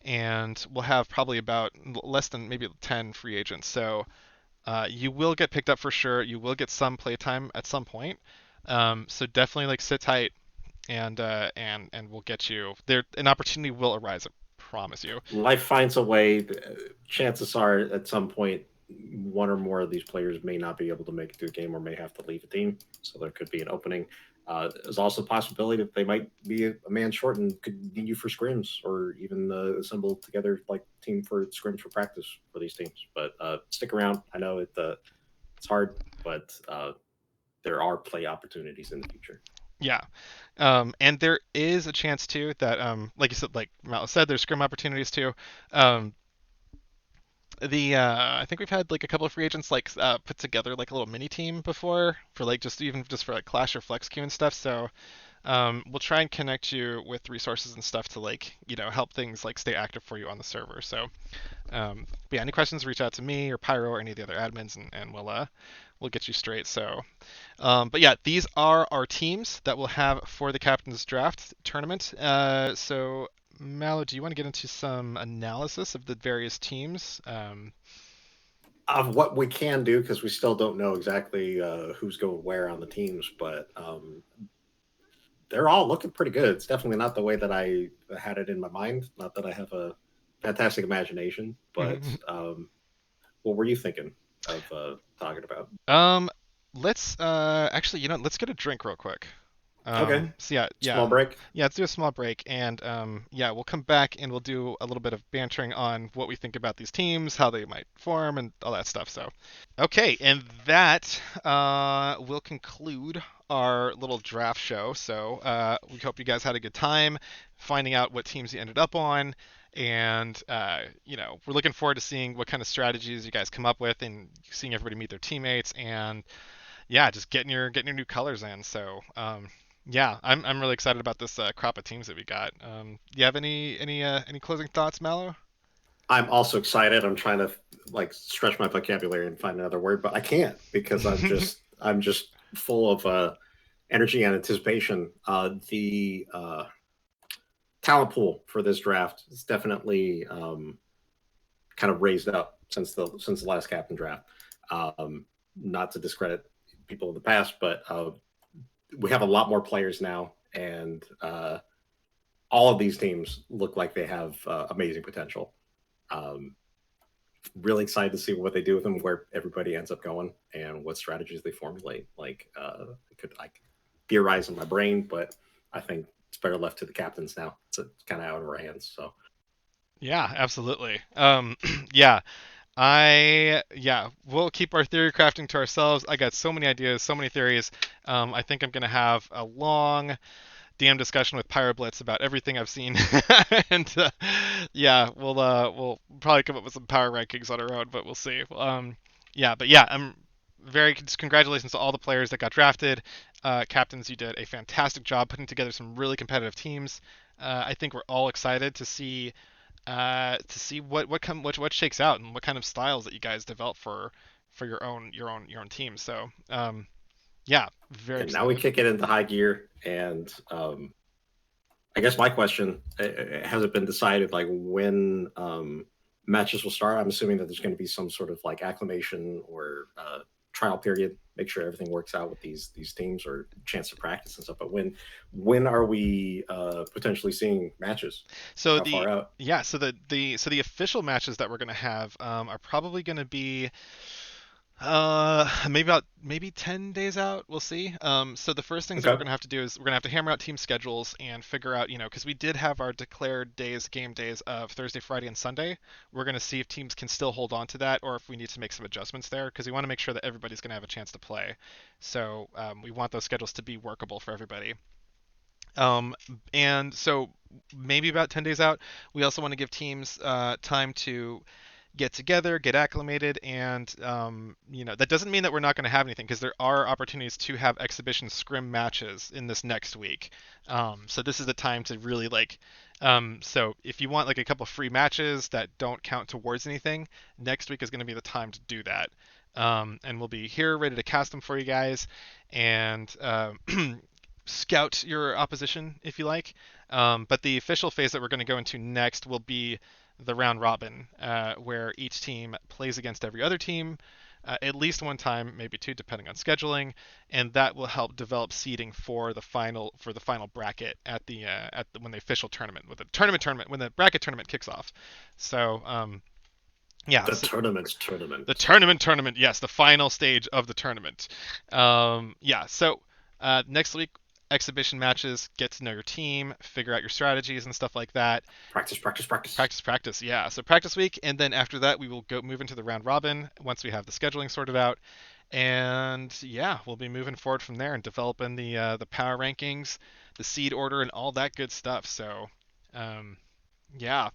and we'll have probably about less than maybe 10 free agents. So you will get picked up for sure. You will get some playtime at some point. So definitely like sit tight, and we'll get you there. An opportunity will arise. I promise you. Life finds a way. Chances are, at some point, one or more of these players may not be able to make it to a game or may have to leave a team. So there could be an opening. There's also a possibility that they might be a man short and could need you for scrims or even assemble together like team for scrims for practice for these teams. But stick around. I know it's hard, but there are play opportunities in the future. Yeah. And there is a chance too that, like you said, like Mal said, there's scrim opportunities too. Um, I think we've had like a couple of free agents like put together like a little mini team before for like just for like Clash or Flex Queue and stuff. So we'll try and connect you with resources and stuff to like help things like stay active for you on the server. So but yeah, any questions, reach out to me or Pyro or any of the other admins, and we'll get you straight. So but yeah, these are our teams that we'll have for the Captain's Draft tournament. So Mallow, do you want to get into some analysis of the various teams? Of what we can do, because we still don't know exactly who's going where on the teams, but they're all looking pretty good. It's definitely not the way that I had it in my mind. Not that I have a fantastic imagination, but Mhm. what were you thinking of talking about? Um, let's actually, let's get a drink real quick. Okay, So yeah, small break. let's do a small break, and yeah, we'll come back and we'll do a little bit of bantering on what we think about these teams, how they might form, and all that stuff. So, okay, and that will conclude our little draft show. So we hope you guys had a good time finding out what teams you ended up on. And we're looking forward to seeing what kind of strategies you guys come up with, and seeing everybody meet their teammates, and yeah, just getting your new colors in. So yeah, I'm really excited about this crop of teams that we got. Do you have any closing thoughts, Mallow? I'm also excited. I'm trying to like stretch my vocabulary and find another word, but I can't because I'm just full of energy and anticipation. The talent pool for this draft is definitely kind of raised up since the last captain draft. Not to discredit people in the past, but we have a lot more players now, and all of these teams look like they have amazing potential. Um, really excited to see what they do with them, where everybody ends up going, and what strategies they formulate. Like, I could theorize in my brain, but I think it's better left to the captains now. It's kind of out of our hands. So Yeah, absolutely. Yeah, we'll keep our theory crafting to ourselves. I got so many ideas, so many theories. I think I'm gonna have a long DM discussion with Pyroblitz about everything I've seen, and yeah, we'll probably come up with some power rankings on our own, but we'll see. Yeah, but yeah, I'm very congratulations to all the players that got drafted. Captains, you did a fantastic job putting together some really competitive teams. I think we're all excited to see what shakes out and what kind of styles that you guys develop for your own team. So yeah, very And now we excited. kick it into high gear, and I guess my question has it been decided like when matches will start? I'm assuming that there's going to be some sort of like acclimation or trial period, make sure everything works out with these teams or chance to practice and stuff. But when are we potentially seeing matches? Like So how far the out? yeah, so the official matches that we're gonna have are probably gonna be maybe about maybe 10 days out. We'll see. So the first things that we're Okay. gonna have to do is we're gonna have to hammer out team schedules and figure out, because we did have our declared game days of Thursday, Friday, and Sunday. We're gonna see if teams can still hold on to that or if we need to make some adjustments there because we want to make sure that everybody's gonna have a chance to play. So we want those schedules to be workable for everybody. Um, and so maybe about 10 days out, we also want to give teams time to get together, get acclimated, and that doesn't mean that we're not going to have anything because there are opportunities to have exhibition scrim matches in this next week. So this is the time to really like. So if you want like a couple free matches that don't count towards anything, next week is going to be the time to do that. And we'll be here ready to cast them for you guys and scout your opposition if you like. But the official phase that we're going to go into next will be the round robin, where each team plays against every other team at least one time, maybe two, depending on scheduling, and that will help develop seeding for the final bracket when the official tournament, with the tournament when the bracket tournament kicks off. So yeah, The so tournament's the tournament. tournament, yes, the final stage of the tournament. Yeah, so next week, exhibition matches, get to know your team, figure out your strategies and stuff like that. Practice, practice, practice. Practice, yeah. So practice week, and then after that, we will go move into the round robin once we have the scheduling sorted out. And yeah, we'll be moving forward from there and developing the power rankings, the seed order, and all that good stuff. So, um, yeah,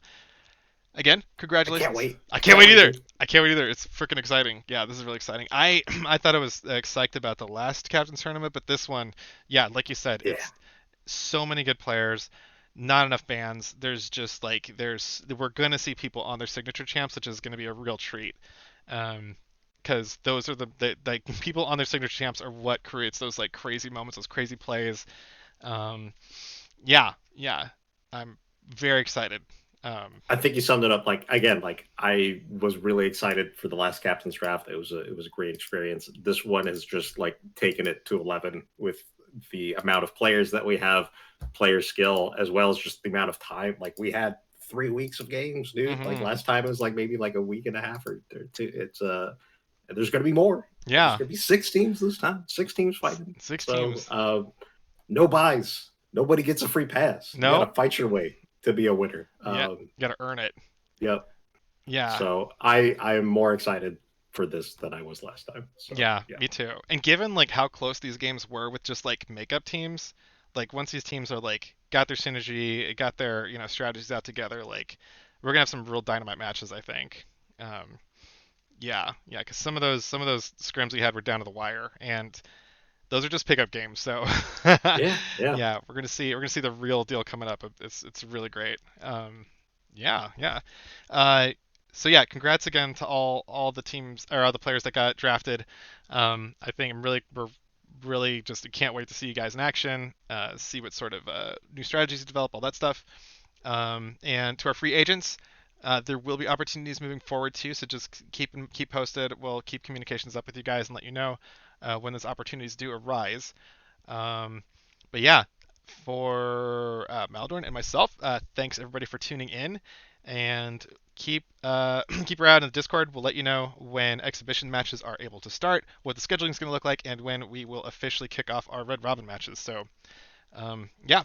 again, I can't congratulations. wait. I I can't can't wait wait, either. dude. I can't wait either. It's freaking exciting. Yeah, this is really exciting. I I thought I was psyched about the last captain's tournament, but this one, yeah, like you said, Yeah. it's so many good players, not enough bans. There's just like we're gonna see people on their signature champs, which is gonna be a real treat. Because those are the like people on their signature champs are what creates those like crazy moments, those crazy plays. Um, yeah, yeah, I'm very excited. Um, I think you summed it up. Like again, like I was really excited for the last captain's draft. It was a great experience. This one has just like taken it to 11 with the amount of players that we have, player skill, as well as just the amount of time. Like we had 3 weeks of games, dude. Like mhm. last time it was like maybe like a week and a half or two. It's and there's going to be more. There's Yeah, going to be 6 teams this time. 6 teams fighting. six So teams. no buys. Nobody gets a free pass. You got Nope. to fight your way to be a winner. Yeah, you gotta earn it. Yep. Yeah, So I am more excited for this than I was last time. So yeah, yeah, me too. And given like how close these games were with just like makeup teams, like once these teams are like got their synergy, got their strategies out together, like we're gonna have some real dynamite matches, I think. Um, yeah, yeah, because some of those scrims we had were down to the wire, and those are just pickup games. So yeah, yeah. yeah, we're gonna see the real deal coming up. It's really great. Yeah, yeah. Uh, so yeah, congrats again to all the teams or all the players that got drafted. I think we're really just can't wait to see you guys in action, see what sort of new strategies you develop, all that stuff. And to our free agents, there will be opportunities moving forward too. So just keep posted. We'll keep communications up with you guys and let you know when those opportunities do arise. Um, but yeah, for Maldorn and myself, thanks everybody for tuning in, and keep keep around in the Discord. We'll let you know when exhibition matches are able to start, what the scheduling is going to look like, and when we will officially kick off our Red Robin matches. So yeah,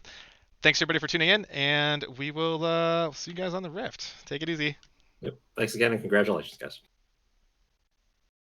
thanks everybody for tuning in, and we will see you guys on the Rift. Take it easy. Yep. Thanks again and congratulations, guys.